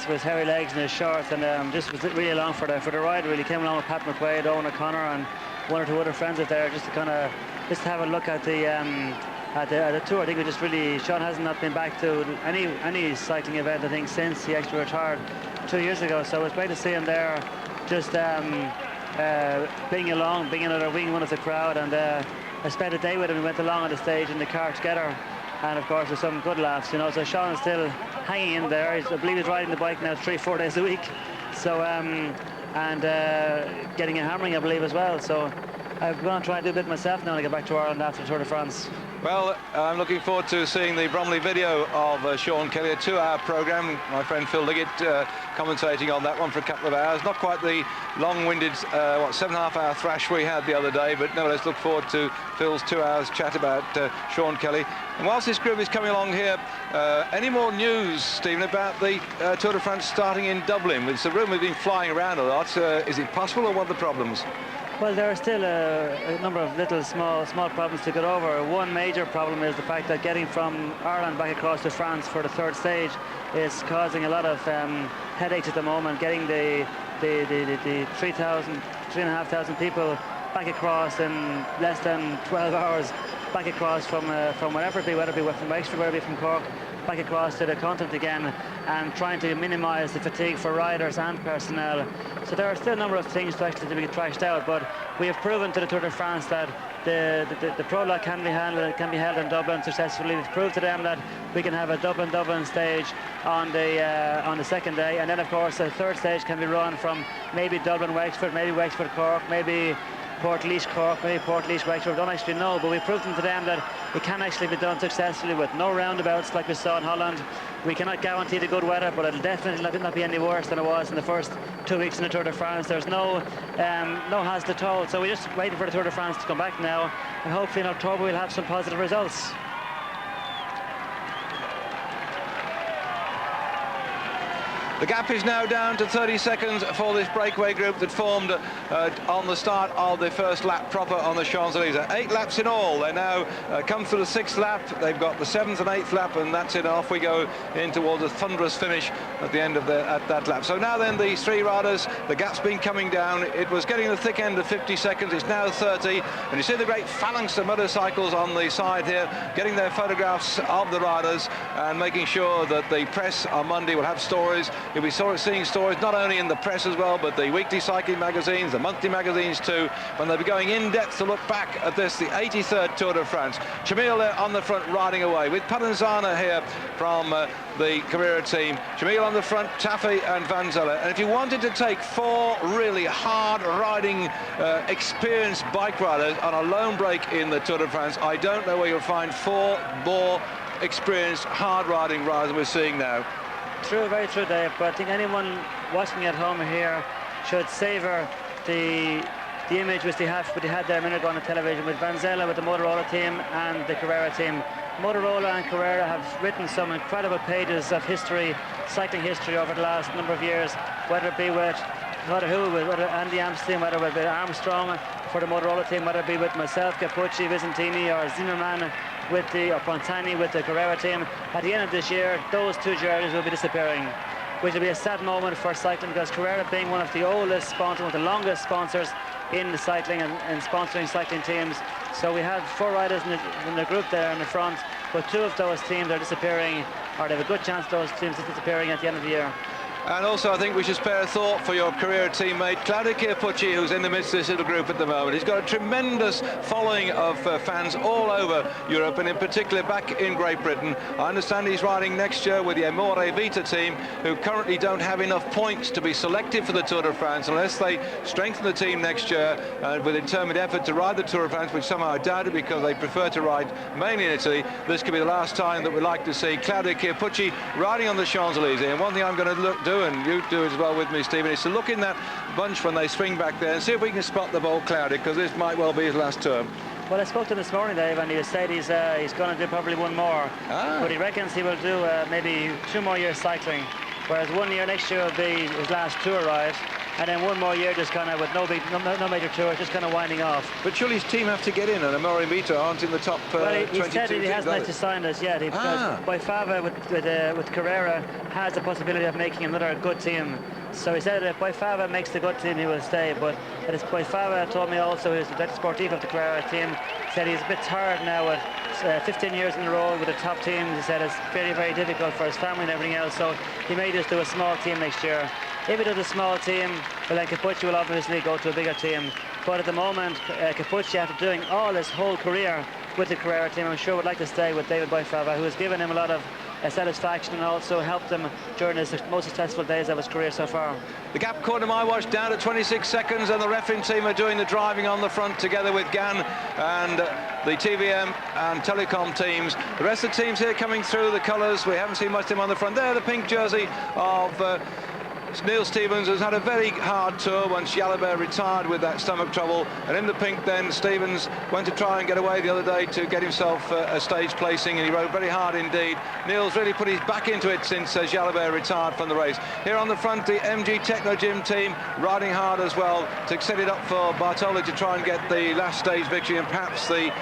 his hairy legs and his shorts, and just was really along for the ride. Really came along with Pat McQuaid, Owen O'Connor, and 1 or 2 other friends out there just to have a look at the tour. I think Sean has not been back to any cycling event, I think, since he actually retired 2 years ago. So it was great to see him there, just being another wing one of the crowd. And I spent a day with him. We went along on the stage in the car together, and of course there's some good laughs, you know. So Sean is still hanging in there. I believe he's riding the bike now 3-4 days a week. So and getting a hammering, I believe, as well. So I'm going to try and do a bit myself now when I get back to Ireland after the Tour de France. Well, I'm looking forward to seeing the Bromley video of Sean Kelly, a 2-hour programme. My friend Phil Liggett commentating on that one for a couple of hours. Not quite the long-winded, 7.5-hour thrash we had the other day, but nevertheless look forward to Phil's 2 hours chat about Sean Kelly. And whilst this group is coming along here, any more news, Stephen, about the Tour de France starting in Dublin? It's a rumour been flying around a lot. Is it possible, or what are the problems? Well, there are still a number of little small problems to get over. One major problem is the fact that getting from Ireland back across to France for the 3rd stage is causing a lot of headaches at the moment. Getting the 3,500 people back across in less than 12 hours, back across from wherever it be, whether it be from Exeter, whether it be from Cork, back across to the continent again, and trying to minimise the fatigue for riders and personnel. So there are still a number of things to actually be thrashed out, but we have proven to the Tour de France that the prologue can be held in Dublin successfully. We've proved to them that we can have a Dublin stage on the 2nd day, and then of course the 3rd stage can be run from maybe Dublin Wexford, maybe Wexford Cork, maybe Portlaoise Cork, maybe Portlaoise Wexford. We don't actually know, but we've proved to them that it can actually be done successfully with no roundabouts like we saw in Holland. We cannot guarantee the good weather, but it'll definitely not be any worse than it was in the first 2 weeks in the Tour de France. There's no hassle at all. So we're just waiting for the Tour de France to come back now, and hopefully in October we'll have some positive results. The gap is now down to 30 seconds for this breakaway group that formed on the start of the first lap proper on the Champs-Élysées. 8 laps in all. They now come through the 6th lap. They've got the 7th and 8th lap, and that's it. Off we go in towards a thunderous finish at the end of that lap. So now then, these 3 riders, the gap's been coming down. It was getting the thick end of 50 seconds. It's now 30, and you see the great phalanx of motorcycles on the side here, getting their photographs of the riders and making sure that the press on Monday will have stories. You'll be seeing stories not only in the press as well, but the weekly cycling magazines, the monthly magazines too, when they'll be going in depth to look back at this, the 83rd Tour de France. Jamil there on the front riding away with Padanzana here from the Carrera team. Jamil on the front, Taffy and Van Zelle. And if you wanted to take 4 really hard riding, experienced bike riders on a lone break in the Tour de France, I don't know where you'll find 4 more experienced hard riding riders we're seeing now. True, very true, Dave. But I think anyone watching at home here should savour the image which they had there a minute ago on the television with Van Zelle, with the Motorola team and the Carrera team. Motorola and Carrera have written some incredible pages of history, cycling history over the last number of years, whether it be with whether Andy Amstein, whether it be Armstrong for the Motorola team, whether it be with myself, Capucci, Visentini, or Zimmermann or Pontani with the Carrera team. At the end of this year, those 2 journeys will be disappearing, which will be a sad moment for cycling, because Carrera, being one of the oldest sponsors, one of the longest sponsors in the cycling and sponsoring cycling teams. So we have 4 riders in the group there in the front, but 2 of those teams are disappearing, or they have a good chance of those teams disappearing at the end of the year. And also, I think we should spare a thought for your Carrera teammate Claudio Chiappucci, who's in the midst of this little group at the moment. He's got a tremendous following of fans all over Europe, and in particular back in Great Britain. I understand he's riding next year with the Amore Vita team, who currently don't have enough points to be selected for the Tour de France unless they strengthen the team next year with a determined effort to ride the Tour de France, which somehow I doubt it, because they prefer to ride mainly in Italy. This could be the last time that we'd like to see Claudio Chiappucci riding on the Champs-Élysées. And one thing I'm going to do, and you do as well with me, Stephen, is to look in that bunch when they swing back there and see if we can spot the ball Claudio, because this might well be his last tour. Well, I spoke to him this morning, Dave, and he said he's going to do probably 1 more, but he reckons he will do maybe 2 more years cycling, whereas 1 year next year will be his last tour ride, and then 1 more year just kind of with no major tour, just kind of winding off. But surely his team have to get in, and Amore Vita aren't in the top 22 Well, he said he hasn't actually teams. signed us yet, because Boifava with Carrera has the possibility of making another good team. So he said if Boifava makes the good team, he will stay. But as Boifava told me also, who's the director sportif of the Carrera team, said he's a bit tired now with 15 years in a row with the top teams. He said it's very, very difficult for his family and everything else. So he may just do a small team next year. If he does a small team, well, then Capucci will obviously go to a bigger team. But at the moment, Capucci, after doing all his whole career with the Carrera team, I'm sure would like to stay with David Boifava, who has given him a lot of satisfaction and also helped him during his most successful days of his career so far. The gap, according to my watch, down to 26 seconds, and the refereeing team are doing the driving on the front together with Gann and the TVM and Telecom teams. The rest of the teams here coming through the colours. We haven't seen much of them on the front. There, the pink jersey of Neil Stevens has had a very hard tour once Jalabert retired with that stomach trouble, and in the pink then Stevens went to try and get away the other day to get himself a stage placing, and he rode very hard indeed. Neil's really put his back into it since Jalabert retired from the race. Here on the front, the MG Techno Gym team riding hard as well to set it up for Bartoli to try and get the last stage victory and perhaps the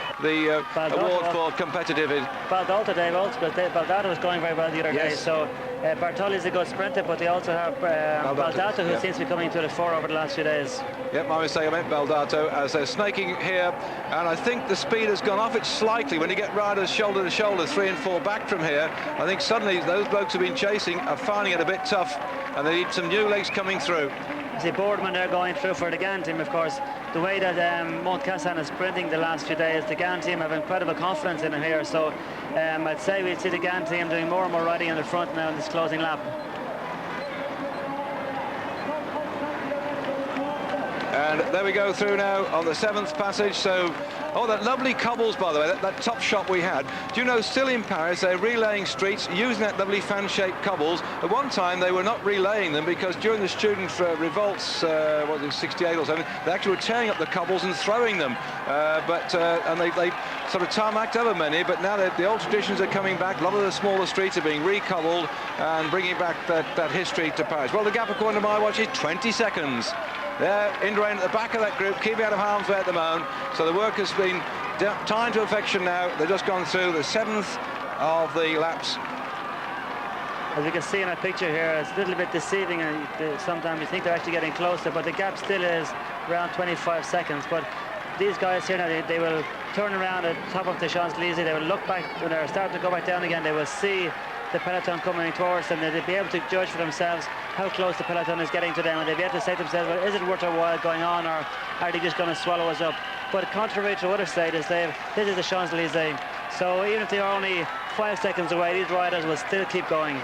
award for competitive. Baldata, Dave, also, because Baldata was going very well the other day, so Bartoli's a good sprinter, but they also have Baldato, who seems to be coming to the fore over the last few days. Yep, my mistake, I meant Baldato, as they're snaking here, and I think the speed has gone off it slightly. When you get riders shoulder to shoulder, 3 and 4 back from here, I think suddenly those blokes who've been chasing are finding it a bit tough, and they need some new legs coming through. See, Boardman are going through for the Gann team, of course. The way that Mont Cassin is sprinting the last few days, the Gann team have incredible confidence in it here, so I'd say we'll see the Gann team doing more and more riding in the front now in this closing lap. And there we go through now on the 7th passage. So, oh, that lovely cobbles, by the way, that top shot we had. Do you know, still in Paris, they're relaying streets using that lovely fan-shaped cobbles. At one time, they were not relaying them because during the student revolts, what was it, 68 or something, they actually were tearing up the cobbles and throwing them. And they sort of tarmacked over many, but now the old traditions are coming back. A lot of the smaller streets are being recobbled and bringing back that history to Paris. Well, the gap, according to my watch, is 20 seconds. There, Indurain at the back of that group, keeping out of harm's way at the moment. So the work has been timed to perfection now. They've just gone through the 7th of the laps. As you can see in that picture here, it's a little bit deceiving, and sometimes you think they're actually getting closer, but the gap still is around 25 seconds. But these guys here now, they will turn around at the top of the Champs-Élysées. They will look back when they're starting to go back down again. They will see the peloton coming towards them. They'll be able to judge for themselves how close the peloton is getting to them, and they'll be able to say to themselves, well, is it worth a while going on, or are they just going to swallow us up? But contrary to what I've said, is this is the Champs-Élysées, so even if they are only 5 seconds away, these riders will still keep going.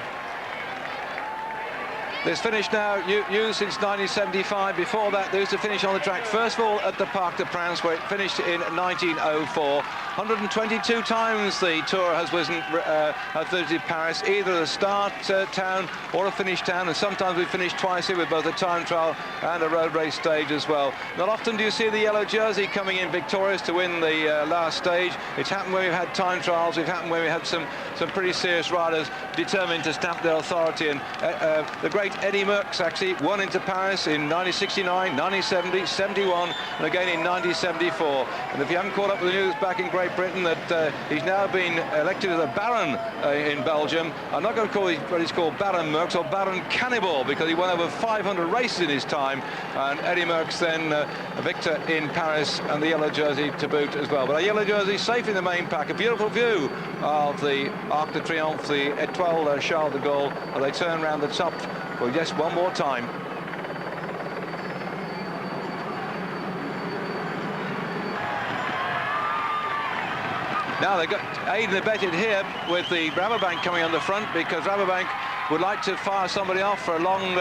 This finish now, used since 1975. Before that, there was a finish on the track. First of all, at the Parc des Princes, where it finished in 1904. 122 times the Tour has visited Paris, either a start town or a finish town, and sometimes we finished twice here with both a time trial and a road race stage as well. Not often do you see the yellow jersey coming in victorious to win the last stage. It's happened when we've had time trials. It's happened when we had some pretty serious riders determined to stamp their authority. And the great Eddie Merckx actually won into Paris in 1969, 1970, 71, and again in 1974. And if you haven't caught up with the news back in Great Britain that he's now been elected as a Baron in Belgium, I'm not going to call what he's called Baron Merckx or Baron Cannibal, because he won over 500 races in his time. And Eddie Merckx then a victor in Paris, and the yellow jersey to boot as well. But a yellow jersey safe in the main pack. A beautiful view of the Arc de Triomphe, the Étoile Charles de Gaulle, as they turn around the top. Well, just one more time. Now they've got aid and abetted here with the Rabobank coming on the front, because Rabobank would like to fire somebody off for a long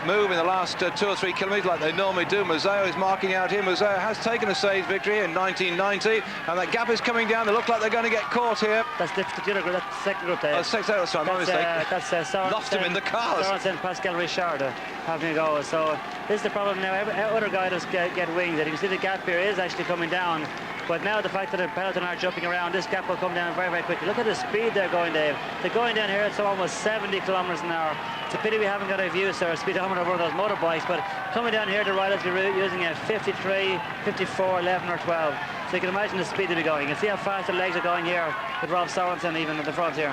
move in the last 2 or 3 kilometres like they normally do. Museo is marking out here. Museo has taken a stage victory in 1990, and that gap is coming down. They look like they're going to get caught here. That's the group, that's the second group there. Oh, sorry, my mistake. That's lost him in the cars. Sorensen, Pascal Richard having a go. So this is the problem now. Other guys get winged. You can see the gap here is actually coming down. But now the fact that the peloton are jumping around, this gap will come down very, very quickly. Look at the speed they're going, Dave. They're going down here at almost 70 kilometers an hour. It's a pity we haven't got a view, sir, a speedometer of one of those motorbikes, but coming down here, the riders will be using a 53, 54, 11 or 12. So you can imagine the speed they'll be going. You can see how fast the legs are going here with Rolf Sorensen even at the front here.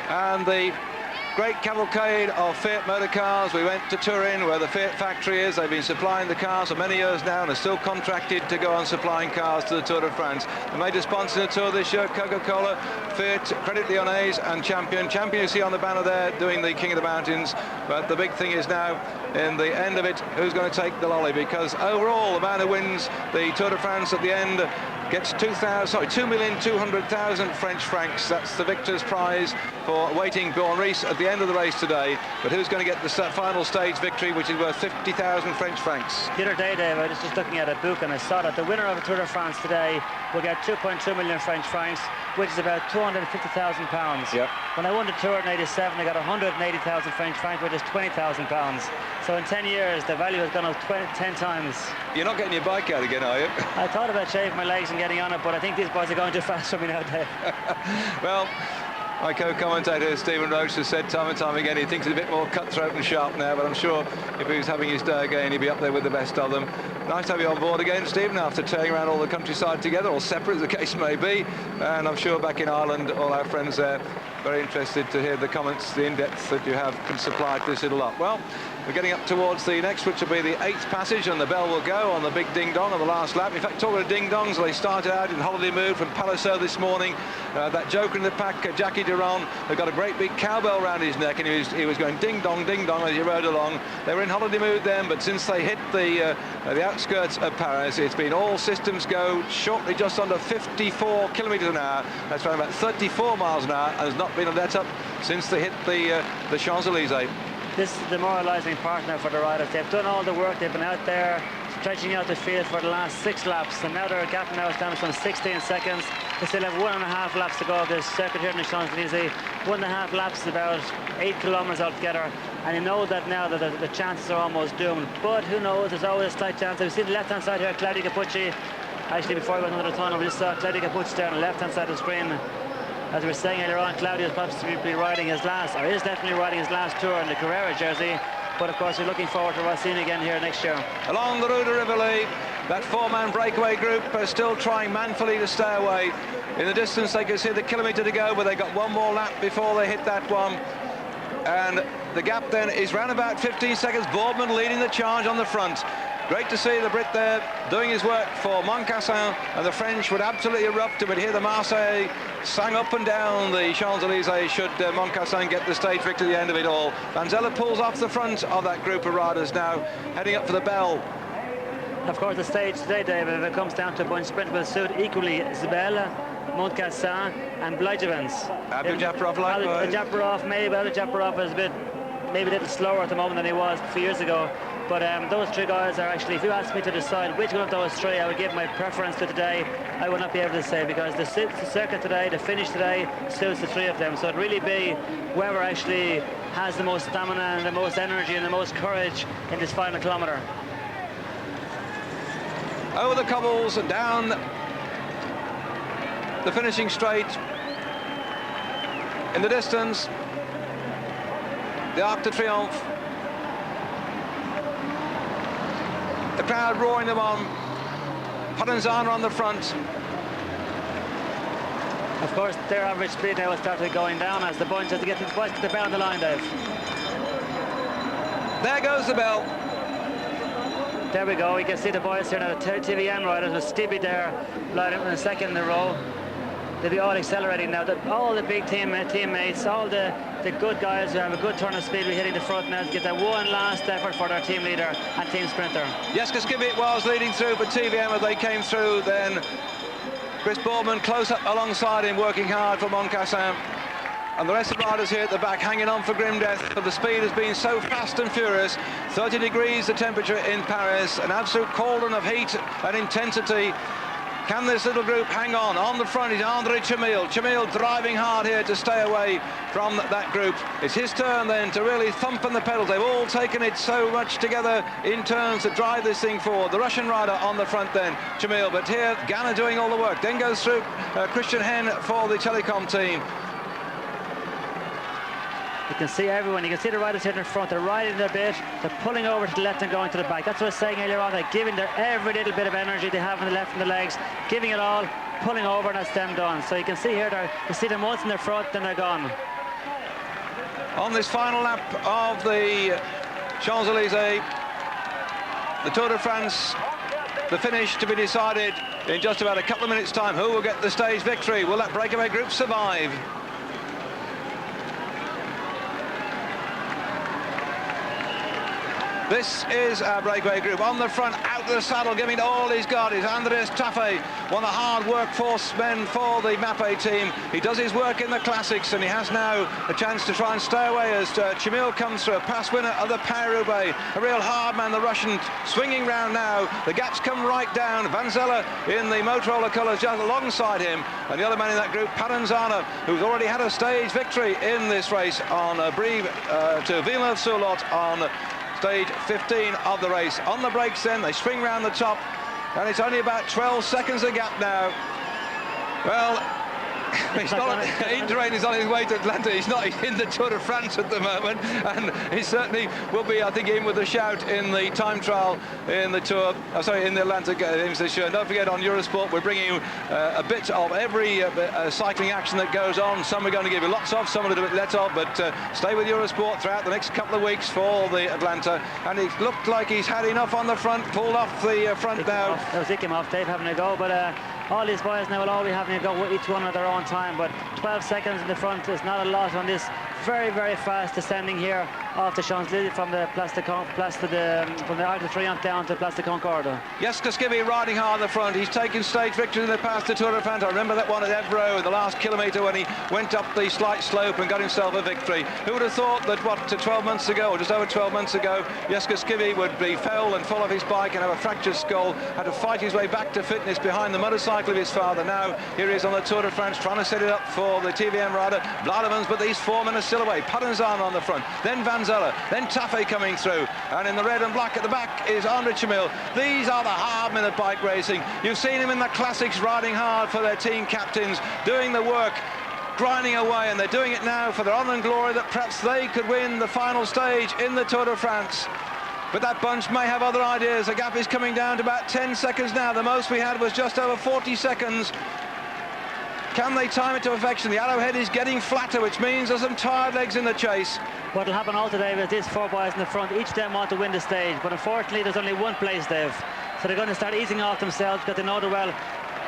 And the great cavalcade of Fiat motor cars. We went to Turin, where the Fiat factory is. They've been supplying the cars for many years now and are still contracted to go on supplying cars to the Tour de France. The major sponsor of the Tour this year, Coca-Cola, Fiat, Credit Lyonnais and Champion. Champion you see on the banner there doing the King of the Mountains. But the big thing is now, in the end of it, who's going to take the lolly? Because overall, the man who wins the Tour de France at the end gets 2,200,000 French francs. That's the victor's prize for awaiting Bjorn Ries at the end of the race today. But who's going to get the final stage victory, which is worth 50,000 French francs? The other day, Dave, I was just looking at a book and I saw that the winner of the Tour de France today will get 2.2 million French francs, which is about £250,000. Yep. When I won the Tour in '87, I got 180,000 French francs, which is £20,000. So in 10 years, the value has gone up 10 times. You're not getting your bike out again, are you? I thought about shaving my legs and getting on it, but I think these boys are going too fast for me now, Dave. Well, my co-commentator Stephen Roche has said time and time again he thinks it's a bit more cutthroat and sharp now, but I'm sure if he was having his day again, he'd be up there with the best of them. Nice to have you on board again, Stephen, after turning around all the countryside together, or separate as the case may be. And I'm sure back in Ireland, all our friends there very interested to hear the comments, the in-depth that you have supplied this little lot. Well, we're getting up towards the next, which will be the 8th passage, and the bell will go on the big ding-dong on the last lap. In fact, talking of ding-dongs, they started out in holiday mood from Palaiseau this morning. That joker in the pack, Jackie Duron, had got a great big cowbell around his neck, and he was going ding-dong, ding-dong as he rode along. They were in holiday mood then, but since they hit the outskirts of Paris, it's been all systems go, shortly just under 54 kilometres an hour. That's around about 34 miles an hour, and has not been a let-up since they hit the Champs-Élysées. this is the demoralising part now for the riders. They've done all the work, they've been out there stretching out the field for the last 6 laps, and now their gap now is down to some 16 seconds. They still have 1.5 laps to go of this circuit here in the Champs-Élysées. 1.5 laps is about 8 kilometres altogether, and you know that now that the chances are almost doomed. But who knows, there's always a slight chance. We've seen the left-hand side here, Claudio Cappucci. Actually, before we went under the tunnel, we just saw Claudio Cappucci there on the left-hand side of the screen. As we were saying earlier on, Claudio is possibly riding his last, or is definitely riding his last tour in the Carrera jersey. But of course, we're looking forward to Rossini again here next year. Along the Rue de Rivoli, that 4-man breakaway group are still trying manfully to stay away. In the distance, they can see the kilometre to go, but they got one more lap before they hit that one. And the gap then is round about 15 seconds. Boardman leading the charge on the front. Great to see the Brit there doing his work for Moncassin, and the French would absolutely erupt and would hear the Marseille sang up and down the Champs-Élysées should Moncassin get the stage victory at the end of it all. Vanzella pulls off the front of that group of riders now, heading up for the bell. Of course, the stage today, David, if it comes down to a bunch sprint, will suit equally Zibel, Moncassin and Blijevens. Abdul-Japarov likewise. Japarov, maybe Abdul-Japarov is maybe a little slower at the moment than he was a few years ago. But those 3 guys are actually, if you ask me to decide which one of those 3 I would give my preference to today, I would not be able to say, because the circuit today, the finish today, suits the 3 of them. So it'd really be whoever actually has the most stamina and the most energy and the most courage in this final kilometre. Over the cobbles and down the finishing straight. In the distance, the Arc de Triomphe. The crowd roaring them on. Provenzano on the front. Of course, their average speed now has started going down as the bunch has to get the bell on the line, Dave. There goes the bell. There we go. You can see the boys here now, the TVM riders with Stevie there, lining up in the second in a row. They'll be all accelerating now. All the big teammates, all the good guys who have a good turn of speed, will be hitting the front now to get that one last effort for their team leader and team sprinter. Jeske Skibit was leading through for TVM as they came through. Then Chris Boardman close up alongside him, working hard for Moncassin. And the rest of the riders here at the back hanging on for grim death, but the speed has been so fast and furious. 30 degrees the temperature in Paris, an absolute cauldron of heat and intensity. Can this little group hang on? On the front is André Chamil. Chamil driving hard here to stay away from that group. It's his turn then to really thump on the pedals. They've all taken it so much together in turns to drive this thing forward. The Russian rider on the front then, Chamil. But here, Ganna doing all the work. Then goes through Christian Hen for the Telecom team. You can see everyone, you can see the riders here in the front, they're riding their bit, they're pulling over to the left and going to the back. That's what I was saying earlier on, they're giving their every little bit of energy they have in the left and the legs, giving it all, pulling over, and that's them done. So you can see here, you see them once in their front, then they're gone. On this final lap of the Champs-Élysées, the Tour de France, the finish to be decided in just about a couple of minutes' time. Who will get the stage victory? Will that breakaway group survive? This is our breakaway group. On the front, out of the saddle, giving all he's got is Andreas Tafe, one of the hard workforce men for the Mapei team. He does his work in the classics, and he has now a chance to try and stay away as Chamil comes through, a past winner of the Paris-Roubaix. A real hard man, the Russian, swinging round now. The gaps come right down. Vanzella in the Motorola colours just alongside him, and the other man in that group, Provenzano, who's already had a stage victory in this race on Brive to Villeneuve-sur-Lot on stage 15 of the race. On the brakes then, they swing round the top, and it's only about 12 seconds a gap now. Well, Indurain is on his way to Atlanta. He's not in the Tour de France at the moment, and he certainly will be, I think, in with a shout in the time trial in the Tour. In the Atlanta Games this year. And don't forget, on Eurosport, we're bringing you a bit of every cycling action that goes on. Some we're going to give you lots of, some a little bit less of, but stay with Eurosport throughout the next couple of weeks for the Atlanta. And it looked like he's had enough on the front, pulled off the front now. That was him off, Dave, having a go, but all these boys now will all be having a go with each one at their own time, but 12 seconds in the front is not a lot on this very, very fast descending here off the Champs-Élysées from the from the Arc de Triomphe down to Place de Concorde. Jeske Skibby riding hard in the front. He's taken stage victory in the past, the Tour de France. I remember that one at Evro, the last kilometre when he went up the slight slope and got himself a victory. Who would have thought that, 12 months ago, or just over 12 months ago, Jeske Skibby would be fell and fall off his bike and have a fractured skull, had to fight his way back to fitness behind the motorcycle of his father. Now, here he is on the Tour de France, trying to set it up for the TVM rider, Vladimans, but these 4 men are still away. Podium on the front, then Van Zelle, then Taffy coming through, and in the red and black at the back is Ulrich. These are the hard men of bike racing. You've seen him in the classics riding hard for their team captains, doing the work, grinding away, and they're doing it now for their honour and glory that perhaps they could win the final stage in the Tour de France. But that bunch may have other ideas. The gap is coming down to about 10 seconds now. The most we had was just over 40 seconds. Can they time it to perfection? The arrowhead is getting flatter, which means there's some tired legs in the chase. What will happen all today with these 4 boys in the front, each of them want to win the stage, but unfortunately there's only one place, Dave. So they're going to start easing off themselves because they know that, well,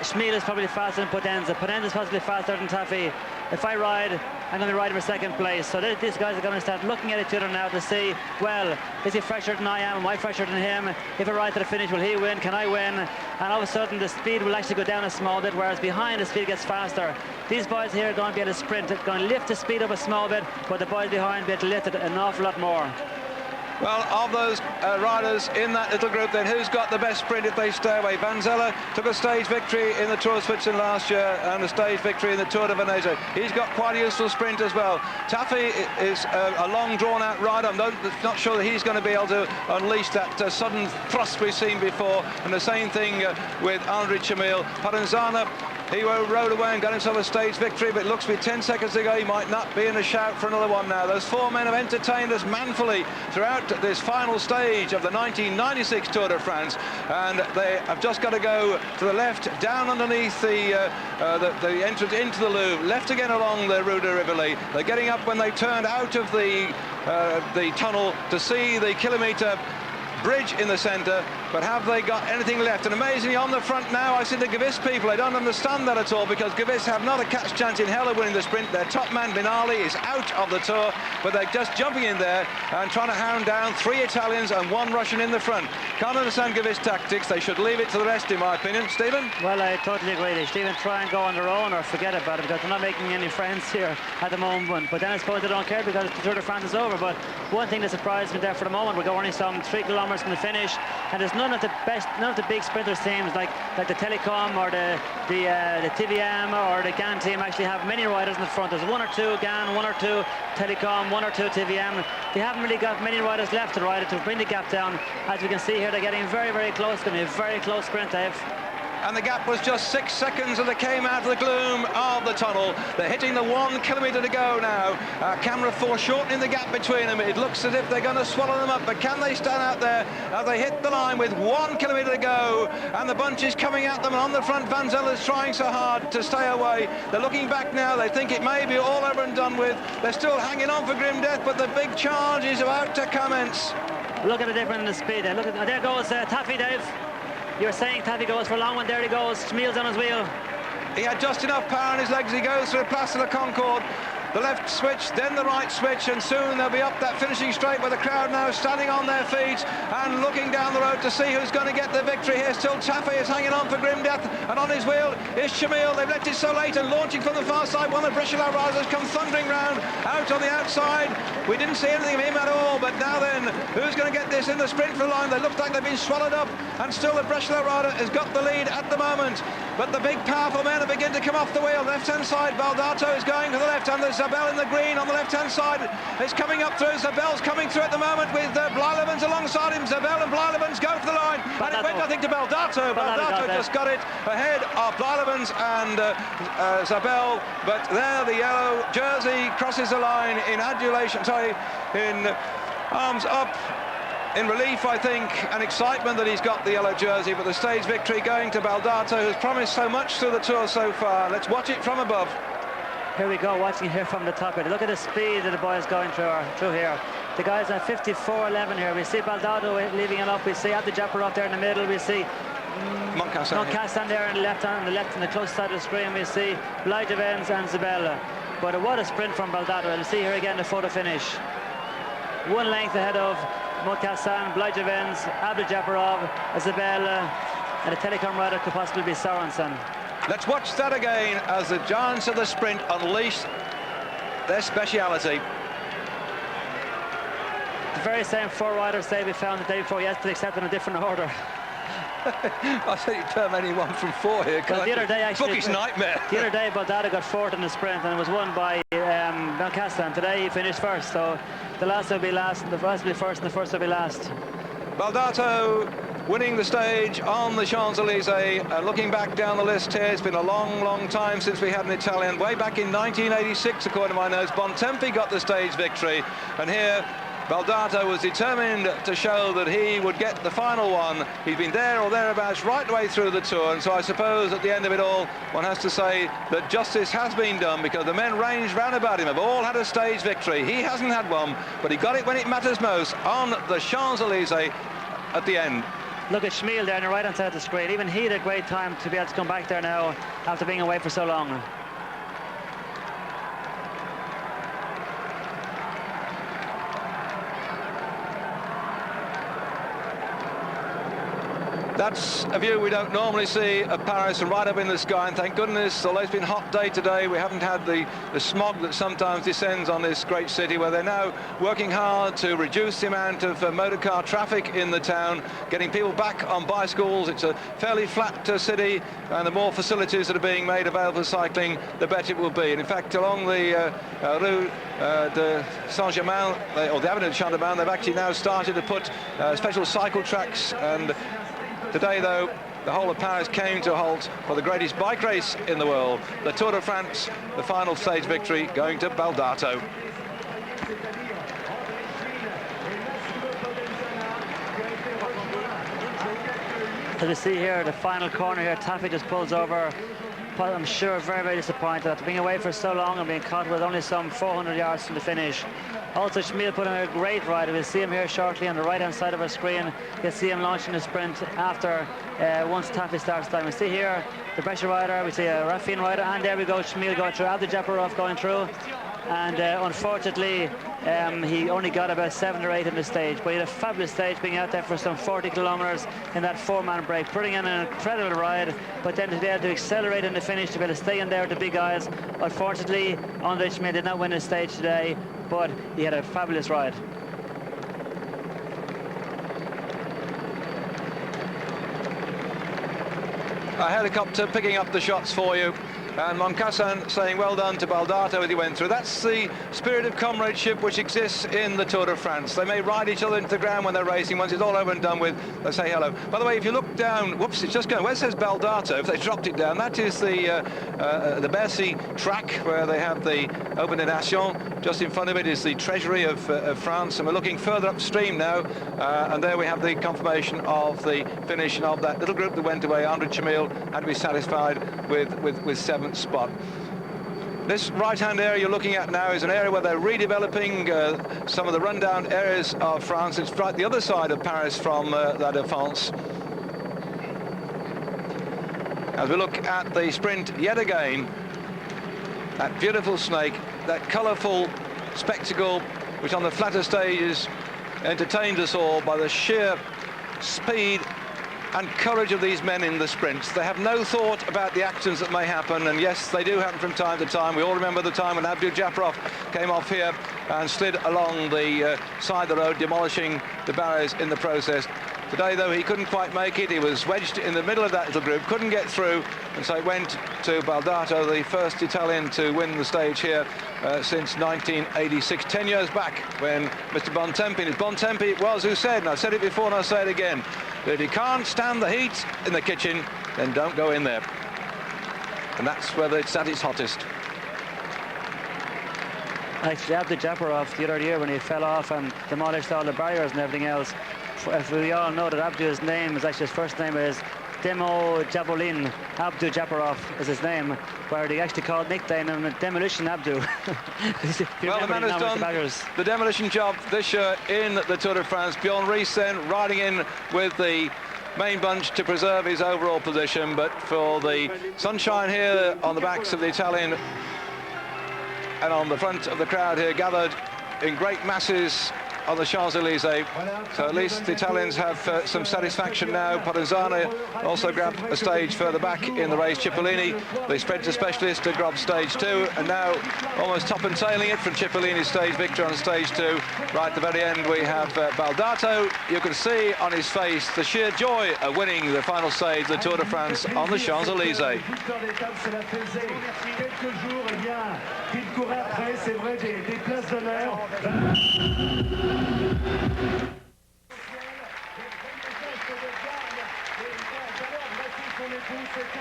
Schmiel is probably faster than Potenza. Potenza is possibly faster than Taffy. If I ride, I'm going to ride for second place. So these guys are going to start looking at each other now to see, well, is he fresher than I am? Am I fresher than him? If I ride to the finish, will he win? Can I win? And all of a sudden, the speed will actually go down a small bit, whereas behind, the speed gets faster. These boys here are going to be able to sprint. It's going to lift the speed up a small bit, but the boys behind will be able to lift it an awful lot more. Well, of those riders in that little group, then who's got the best sprint if they stay away? Van Zelle took a stage victory in the Tour of Switzerland last year and a stage victory in the Tour de Venezia. He's got quite a useful sprint as well. Taffy is a long, drawn-out rider. I'm not sure that he's going to be able to unleash that sudden thrust we've seen before. And the same thing with Ulrich. Podium, he rode away and got himself a stage victory, but it looks with 10 seconds to go, he might not be in a shout for another one now. Those 4 men have entertained us manfully throughout this final stage of the 1996 Tour de France, and they have just got to go to the left, down underneath the entrance into the Louvre, left again along the Rue de Rivoli. They're getting up when they turned out of the tunnel to see the kilometre bridge in the centre, but have they got anything left? And amazingly, on the front now, I see the Gewiss people. I don't understand that at all, because Gewiss have not a catch chance in hell of winning the sprint. Their top man, Binali, is out of the Tour, but they're just jumping in there and trying to hound down 3 Italians and 1 Russian in the front. Can't understand Gewiss tactics. They should leave it to the rest, in my opinion. Stephen? Well, I totally agree. They should even try and go on their own or forget about it, because they're not making any friends here at the moment. But then I suppose they don't care because the Tour de France is over. But one thing that surprised me there for the moment, we're only some 3 kilometres from the finish, and there's none of the big sprinters teams like the Telecom or the TVM or the GAN team actually have many riders in the front. There's 1 or 2 GAN, 1 or 2 Telecom, 1 or 2 TVM. They haven't really got many riders left to ride it to bring the gap down. As we can see here, they're getting very, very close. It's going to be a very close sprint, Dave. And the gap was just 6 seconds as they came out of the gloom of the tunnel. They're hitting the 1 kilometre to go now. Camera foreshortening the gap between them. It looks as if they're going to swallow them up, but can they stand out there as they hit the line with 1 kilometre to go? And the bunch is coming at them, and on the front, Van Zelle is trying so hard to stay away. They're looking back now. They think it may be all over and done with. They're still hanging on for grim death, but the big charge is about to commence. Look at the difference in the speed there. Look at, there goes Taffy, Dave. You were saying Taffy goes for a long one. There he goes. Schmiel's on his wheel. He had just enough power in his legs. He goes through Place de la Concorde. The left switch, then the right switch, and soon they'll be up that finishing straight with the crowd now standing on their feet and looking down the road to see who's going to get the victory here. Still Taffy is hanging on for grim death, and on his wheel is Schmiel. They've left it so late, and launching from the far side, one of the Breakaway riders come thundering round out on the outside. We didn't see anything of him at all, but now then, who's going to get this in the sprint for the line? They look like they've been swallowed up, and still the Breakaway rider has got the lead at the moment. But the big powerful men are beginning to come off the wheel. Left-hand side, Baldato is going to the left, and there's Zabel in the green on the left-hand side. Is coming up through. Zabel's coming through at the moment with Blylevens alongside him. Zabel and Blylevens go for the line. And it went, I think, to Baldato. Baldato just got it ahead of Blylevens and Zabel. But there, the yellow jersey crosses the line in adulation, in arms up. In relief, I think, and excitement that he's got the yellow jersey, but the stage victory going to Baldato, who's promised so much through the Tour so far. Let's watch it from above. Here we go, watching it here from the top here. Look at the speed that the boys going through here. The guys at 54.11 here. We see Baldato leaving it up. We see Abdi Japper up there in the middle. We see Moncassan there on the left, on the close side of the screen. We see Blijtevens and Zabella. But what a sprint from Baldato. We'll see here again the photo finish. 1 length ahead of Mokassan, Blajevens, Abdujaparov, Isabella, and the Telecom rider could possibly be Sorensen. Let's watch that again as the giants of the sprint unleash their speciality. The very same 4 riders say we found the day before yesterday, except in a different order. I think you term anyone from 4 here. Well, the other day, actually, Bookie's nightmare. The other day, Baldata got 4th in the sprint, and it was won by Mokassan. Today, he finished 1st, so the last will be last, and the first will be 1st, and the 1st will be last. Baldato winning the stage on the Champs-Élysées. Looking back down the list here, it's been a long, long time since we had an Italian. Way back in 1986, according to my notes, Bontempi got the stage victory, and here Baldato was determined to show that he would get the final one. He's been there or thereabouts right the way through the Tour, and so I suppose at the end of it all, one has to say that justice has been done, because the men ranged round about him have all had a stage victory. He hasn't had one, but he got it when it matters most on the Champs-Élysées at the end. Look at Schmiel there on the right-hand side of the screen. Even he had a great time to be able to come back there now after being away for so long. That's a view we don't normally see of Paris, and right up in the sky, and thank goodness, although it's been a hot day today, we haven't had the smog that sometimes descends on this great city, where they're now working hard to reduce the amount of motor car traffic in the town, getting people back on bicycles. It's a fairly flat city, and the more facilities that are being made available for cycling, the better it will be. And in fact, along the Rue de Saint-Germain, or the Avenue de Saint-Germain, they've actually now started to put special cycle tracks. And today, though, the whole of Paris came to a halt for the greatest bike race in the world, the Tour de France, the final stage victory going to Baldato. As we see here, the final corner here, Taffy just pulls over. I'm sure very, very disappointed after being away for so long and being caught with only some 400 yards from the finish. Also, Schmiel put in a great ride. We'll see him here shortly on the right-hand side of our screen. You'll see him launching the sprint after once Taffy starts time. We see here the pressure rider, we see a Raffin rider, and there we go, Schmiel going through, Abdujaparov going through. And unfortunately, he only got about 7 or 8 in the stage, but he had a fabulous stage, being out there for some 40 kilometers in that 4-man break, putting in an incredible ride, but then to be able to accelerate in the finish, to be able to stay in there with the big guys. Unfortunately, Ulrich did not win the stage today, but he had a fabulous ride. A helicopter picking up the shots for you, and Mokassan saying well done to Baldato as he went through. That's the spirit of comradeship which exists in the Tour de France. They may ride each other into the ground when they're racing. Once it's all over and done with, they say hello. By the way, if you look down, whoops, it's just going, where it says Baldato, if they dropped it down, that is the Bercy track where they have the Open des Nations. Just in front of it is the Treasury of France, and we're looking further upstream now, and there we have the confirmation of the finish of that little group that went away. Andre Chemil had to be satisfied with 7th spot. This right-hand area you're looking at now is an area where they're redeveloping some of the rundown areas of France. It's right the other side of Paris from La Défense. As we look at the sprint yet again, that beautiful snake, that colourful spectacle which on the flatter stages entertained us all by the sheer speed and courage of these men in the sprints. They have no thought about the accidents that may happen, and yes, they do happen from time to time. We all remember the time when Abdujaparov came off here and slid along the side of the road, demolishing the barriers in the process. Today, though, he couldn't quite make it. He was wedged in the middle of that little group, couldn't get through, and so it went to Baldato, the first Italian to win the stage here since 1986, 10 years back, when Mr. Bontempi it was who said, and I've said it before and I'll say it again, that if you can't stand the heat in the kitchen, then don't go in there. And that's where it's at its hottest. Actually, Abdujaparov the other year, when he fell off and demolished all the barriers and everything else, we all know that Abdu's name is actually, his first name is Demo Jabolin. Abdujaparov is his name, where they actually called nickname him Demolition Abdu. Well, the man has done the demolition job this year in the Tour de France. Bjorn Ries then riding in with the main bunch to preserve his overall position, but for the sunshine here on the backs of the Italian and on the front of the crowd here gathered in great masses on the Champs-Élysées. So at least the Italians have some satisfaction now. Podium also grabbed a stage further back in the race. Cipollini, the sprinter specialist, grabbed stage 2, and now almost top and tailing it from Cipollini's stage victory on stage 2. Right at the very end we have Baldato. You can see on his face the sheer joy of winning the final stage of the Tour de France on the Champs-Élysées.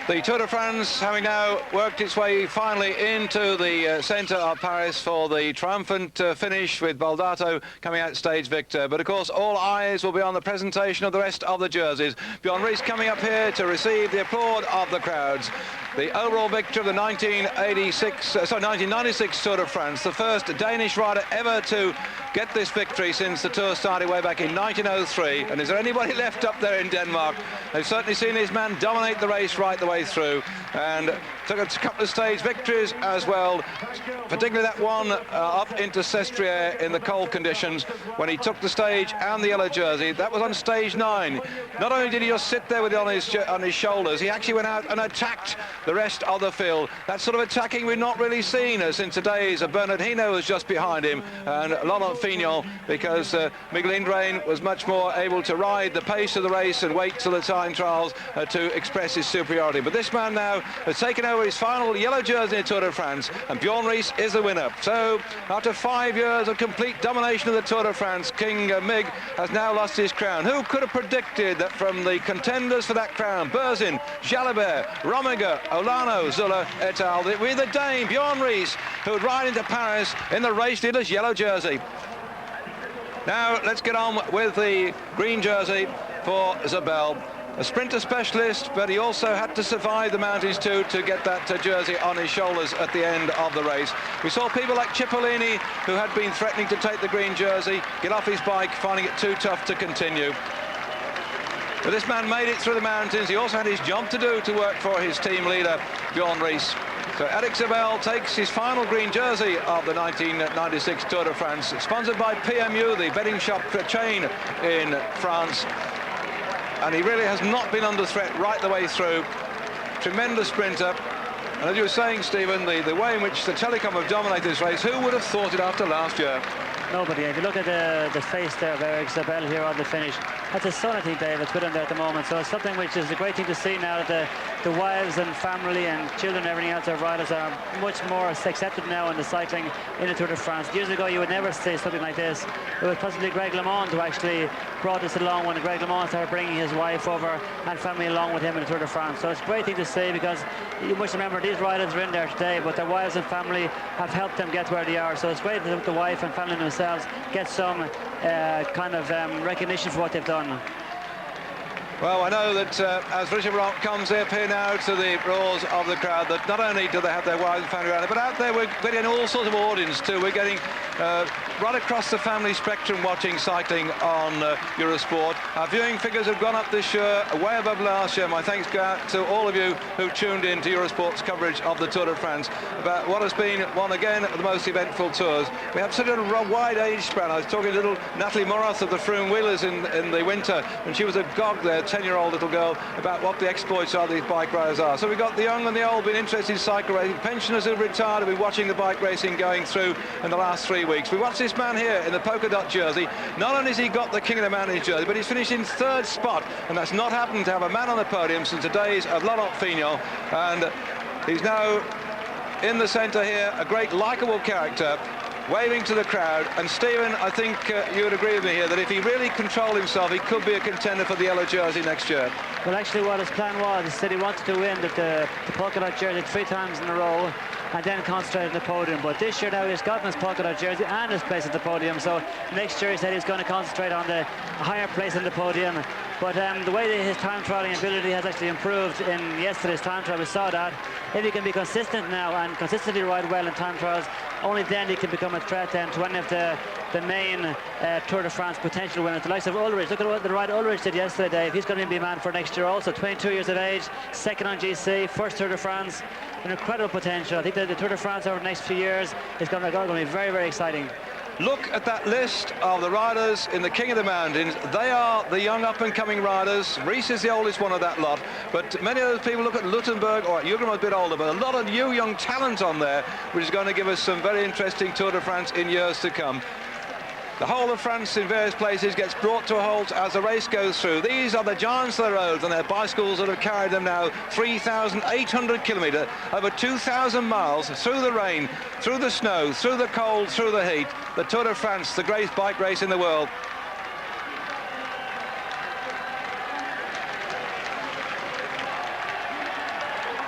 The Tour de France having now worked its way finally into the centre of Paris for the triumphant finish with Baldato coming out stage victor. But of course all eyes will be on the presentation of the rest of the jerseys. Bjorn Ries coming up here to receive the applaud of the crowds. The overall victor of the 1996 Tour de France, the first Danish rider ever to get this victory since the Tour started way back in 1903. And is there anybody left up there in Denmark? They've certainly seen his man dominate the race right the way through, and took a couple of stage victories as well, particularly that one up into Sestriere in the cold conditions when he took the stage and the yellow jersey. That was on stage 9. Not only did he just sit there with it on his shoulders, he actually went out and attacked the rest of the field. That sort of attacking we've not really seen since the days of Bernard Hinault was just behind him, and Laurent Fignon, because Miguel Indurain was much more able to ride the pace of the race and wait till the time trials to express his superiority. But this man now has taken over his final yellow jersey in the Tour de France, and Bjorn Ries is the winner. So after 5 years of complete domination of the Tour de France, King Mig has now lost his crown. Who could have predicted that from the contenders for that crown, Berzin, Jalabert, Rominger, Olano, Zuller et al., it would be the Dane Bjorn Ries who would ride into Paris in the race leader's yellow jersey. Now let's get on with the green jersey for Zabel. A sprinter specialist, but he also had to survive the mountains too to get that jersey on his shoulders at the end of the race. We saw people like Cipollini, who had been threatening to take the green jersey, get off his bike, finding it too tough to continue. But this man made it through the mountains. He also had his job to do to work for his team leader, Bjorn Ries. So Eric Zabel takes his final green jersey of the 1996 Tour de France, sponsored by PMU, the betting shop chain in France. And he really has not been under threat right the way through. Tremendous sprinter. And as you were saying, Stephen, the way in which the Telecom have dominated this race, who would have thought it after last year? Nobody. If you look at the face there of Eric Zabel here on the finish, that's his son, I think, Dave, that's with him there at the moment. So it's something which is a great thing to see now that the wives and family and children and everything else of riders are much more accepted now in the cycling in the Tour de France. Years ago, you would never say something like this. It was possibly Greg LeMond who actually brought this along when Greg LeMond started bringing his wife over and family along with him in the Tour de France. So it's a great thing to see, because you must remember these riders are in there today, but their wives and family have helped them get where they are. So it's great that the wife and family themselves get some kind of recognition for what they've done. Well, I know that as Richard Rock comes up here now to the roars of the crowd, that not only do they have their wives and family around it, but out there we're getting all sorts of audience too. We're getting right across the family spectrum watching cycling on Eurosport. Our viewing figures have gone up this year, way above last year. My thanks go out to all of you who tuned in to Eurosport's coverage of the Tour de France, about what has been one again of the most eventful tours. We have such a wide age span. I was talking to little Natalie Morath of the Froome Wheelers in the winter, and she was agog there, 10-year-old little girl, about what the exploits of these bike riders are. So we've got the young and the old being interested in cycle racing. Pensioners who've retired have been watching the bike racing going through in the last 3 weeks. We watched this man here in the polka dot jersey. Not only has he got the King of the Mountains jersey, but he's finished in 3rd spot, and that's not happened to have a man on the podium since the days of Laurent Fignon. And he's now in the centre here, a great likeable character, waving to the crowd. And Stephen, I think you would agree with me here that if he really controlled himself, he could be a contender for the yellow jersey next year. Well, actually what his plan was, he said he wanted to win the polka dot jersey 3 times in a row and then concentrate on the podium. But this year now he's gotten his polka dot jersey and his place at the podium. So next year he said he's going to concentrate on the higher place on the podium. But the way that his time trialing ability has actually improved in yesterday's time trial, we saw that. If he can be consistent now and consistently ride well in time trials, only then he can become a threat then to one of the main Tour de France potential winners, the likes of Ulrich. Look at what the rider Ulrich did yesterday, Dave. He's going to be a man for next year also. 22 years of age, 2nd on GC, 1st Tour de France. An incredible potential. I think that the Tour de France over the next few years is going to be very, very exciting. look at that list of the riders in the King of the Mountains. They are the young up-and-coming riders. Reese is the oldest one of that lot, but many of those people look at Luttenberg, or Jürgen was a bit older, but a lot of new young talent on there, which is going to give us some very interesting Tour de France in years to come. The whole of France in various places gets brought to a halt as the race goes through. These are the giants of the roads and their bicycles that have carried them now 3,800 kilometres, over 2,000 miles, through the rain, through the snow, through the cold, through the heat. The Tour de France, the greatest bike race in the world.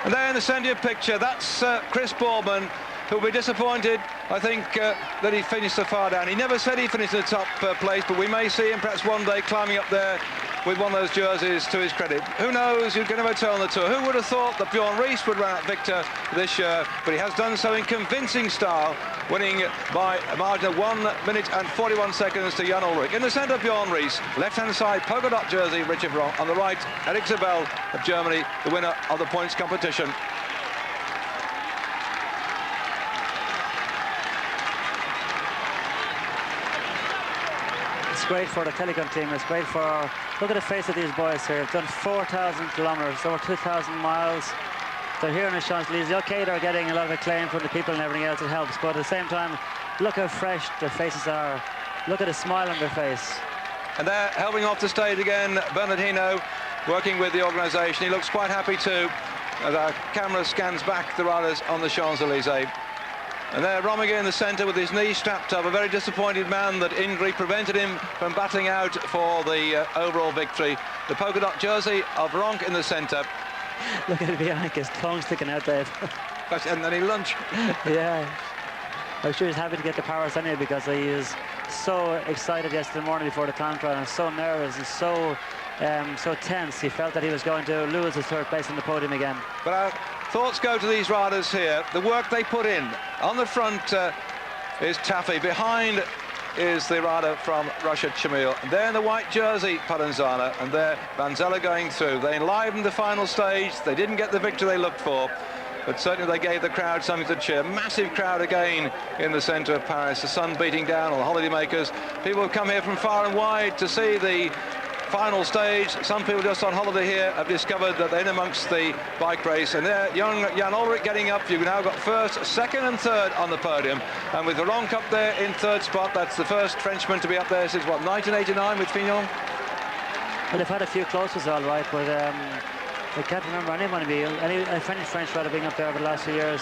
And there in the centre of the picture, that's Chris Boardman, who'll be disappointed, I think, that he finished so far down. He never said he finished in the top place, but we may see him perhaps one day climbing up there with one of those jerseys to his credit. Who knows? You can never tell on the Tour. Who would have thought that Bjorn Rees would run out victor this year? But he has done so in convincing style, winning by a margin of 1 minute and 41 seconds to Jan Ulrich. In the centre, Bjorn Rees. Left-hand side, polka dot jersey, Richard Wrong. On the right, Eric Zabel of Germany, the winner of the points competition. It's great for the Telecom team. It's great for, look at the face of these boys here. They've done 4,000 kilometres, over 2,000 miles. They're here in the Champs-Élysées. Okay, they're getting a lot of acclaim from the people and everything else. It helps, but at the same time, look how fresh their faces are. Look at the smile on their face. And they're helping off the stage again, Bernardino, working with the organisation. He looks quite happy too, as our camera scans back the riders on the Champs-Élysées. And there, Rominger in the centre with his knee strapped up, a very disappointed man that injury prevented him from battling out for the overall victory. The polka dot jersey of Ronk in the centre. Look at Bianca, his tongue sticking out there. And then he lunged. Yeah. I'm sure he's happy to get to Paris anyway, because he was so excited yesterday morning before the time trial and so nervous and so tense. He felt that he was going to lose his third place on the podium again. But our thoughts go to these riders here. The work they put in. On the front is Taffy. Behind is the rider from Russia, Chamil. And there in the white jersey, Paranzana. And there, Vanzella going through. They enlivened the final stage. They didn't get the victory they looked for, but certainly they gave the crowd something to cheer. Massive crowd again in the centre of Paris. The sun beating down on the holidaymakers. People have come here from far and wide to see the final stage. Some people just on holiday here have discovered that they're in amongst the bike race. And there, young Jan Ulrich getting up. You've now got first, second and third on the podium. And with Ronk up there in third spot, that's the first Frenchman to be up there since, what, 1989 with Vineyard? Well, they've had a few closes, all right, but I can't remember anyone being, any French rider being up there over the last few years.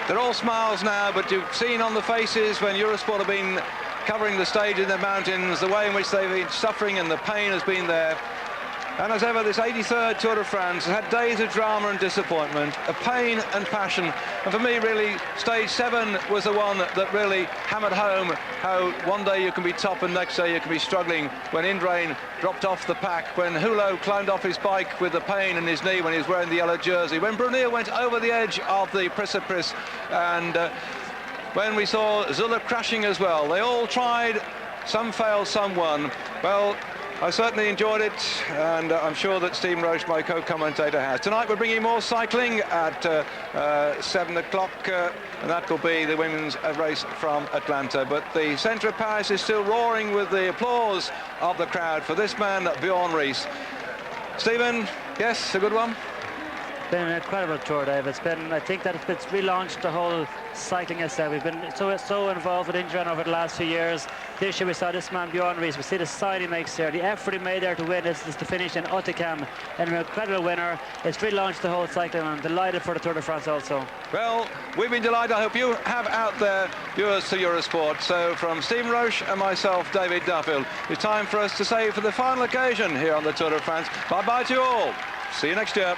They're all smiles now, but you've seen on the faces when Eurosport have been covering the stage in the mountains, the way in which they've been suffering and the pain has been there. And as ever, this 83rd Tour de France has had days of drama and disappointment, of pain and passion. And for me, really, stage 7 was the one that really hammered home how one day you can be top and next day you can be struggling. When Indurain dropped off the pack, when Hulot climbed off his bike with the pain in his knee when he was wearing the yellow jersey, when Brunier went over the edge of the precipice, and when we saw Zuller crashing as well. They all tried, some failed, some won. Well, I certainly enjoyed it, and I'm sure that Stephen Roche, my co-commentator, has. Tonight we're bringing more cycling at 7 o'clock, and that will be the women's race from Atlanta. But the centre of Paris is still roaring with the applause of the crowd for this man, Bjorn Rees. Stephen, yes, a good one? It's been an incredible tour, Dave. It's been, I think that it's relaunched the whole cycling itself. We've been so involved with Indurain over the last few years. This year we saw this man, Bjorn Rees. We see the side he makes there, the effort he made there to win is to finish in Hautecam, and an incredible winner. It's relaunched the whole cycling, and I'm delighted for the Tour de France also. Well, we've been delighted. I hope you have out there, viewers to Eurosport. So from Stephen Roche and myself, David Duffield, it's time for us to say for the final occasion here on the Tour de France, bye-bye to you all. See you next year.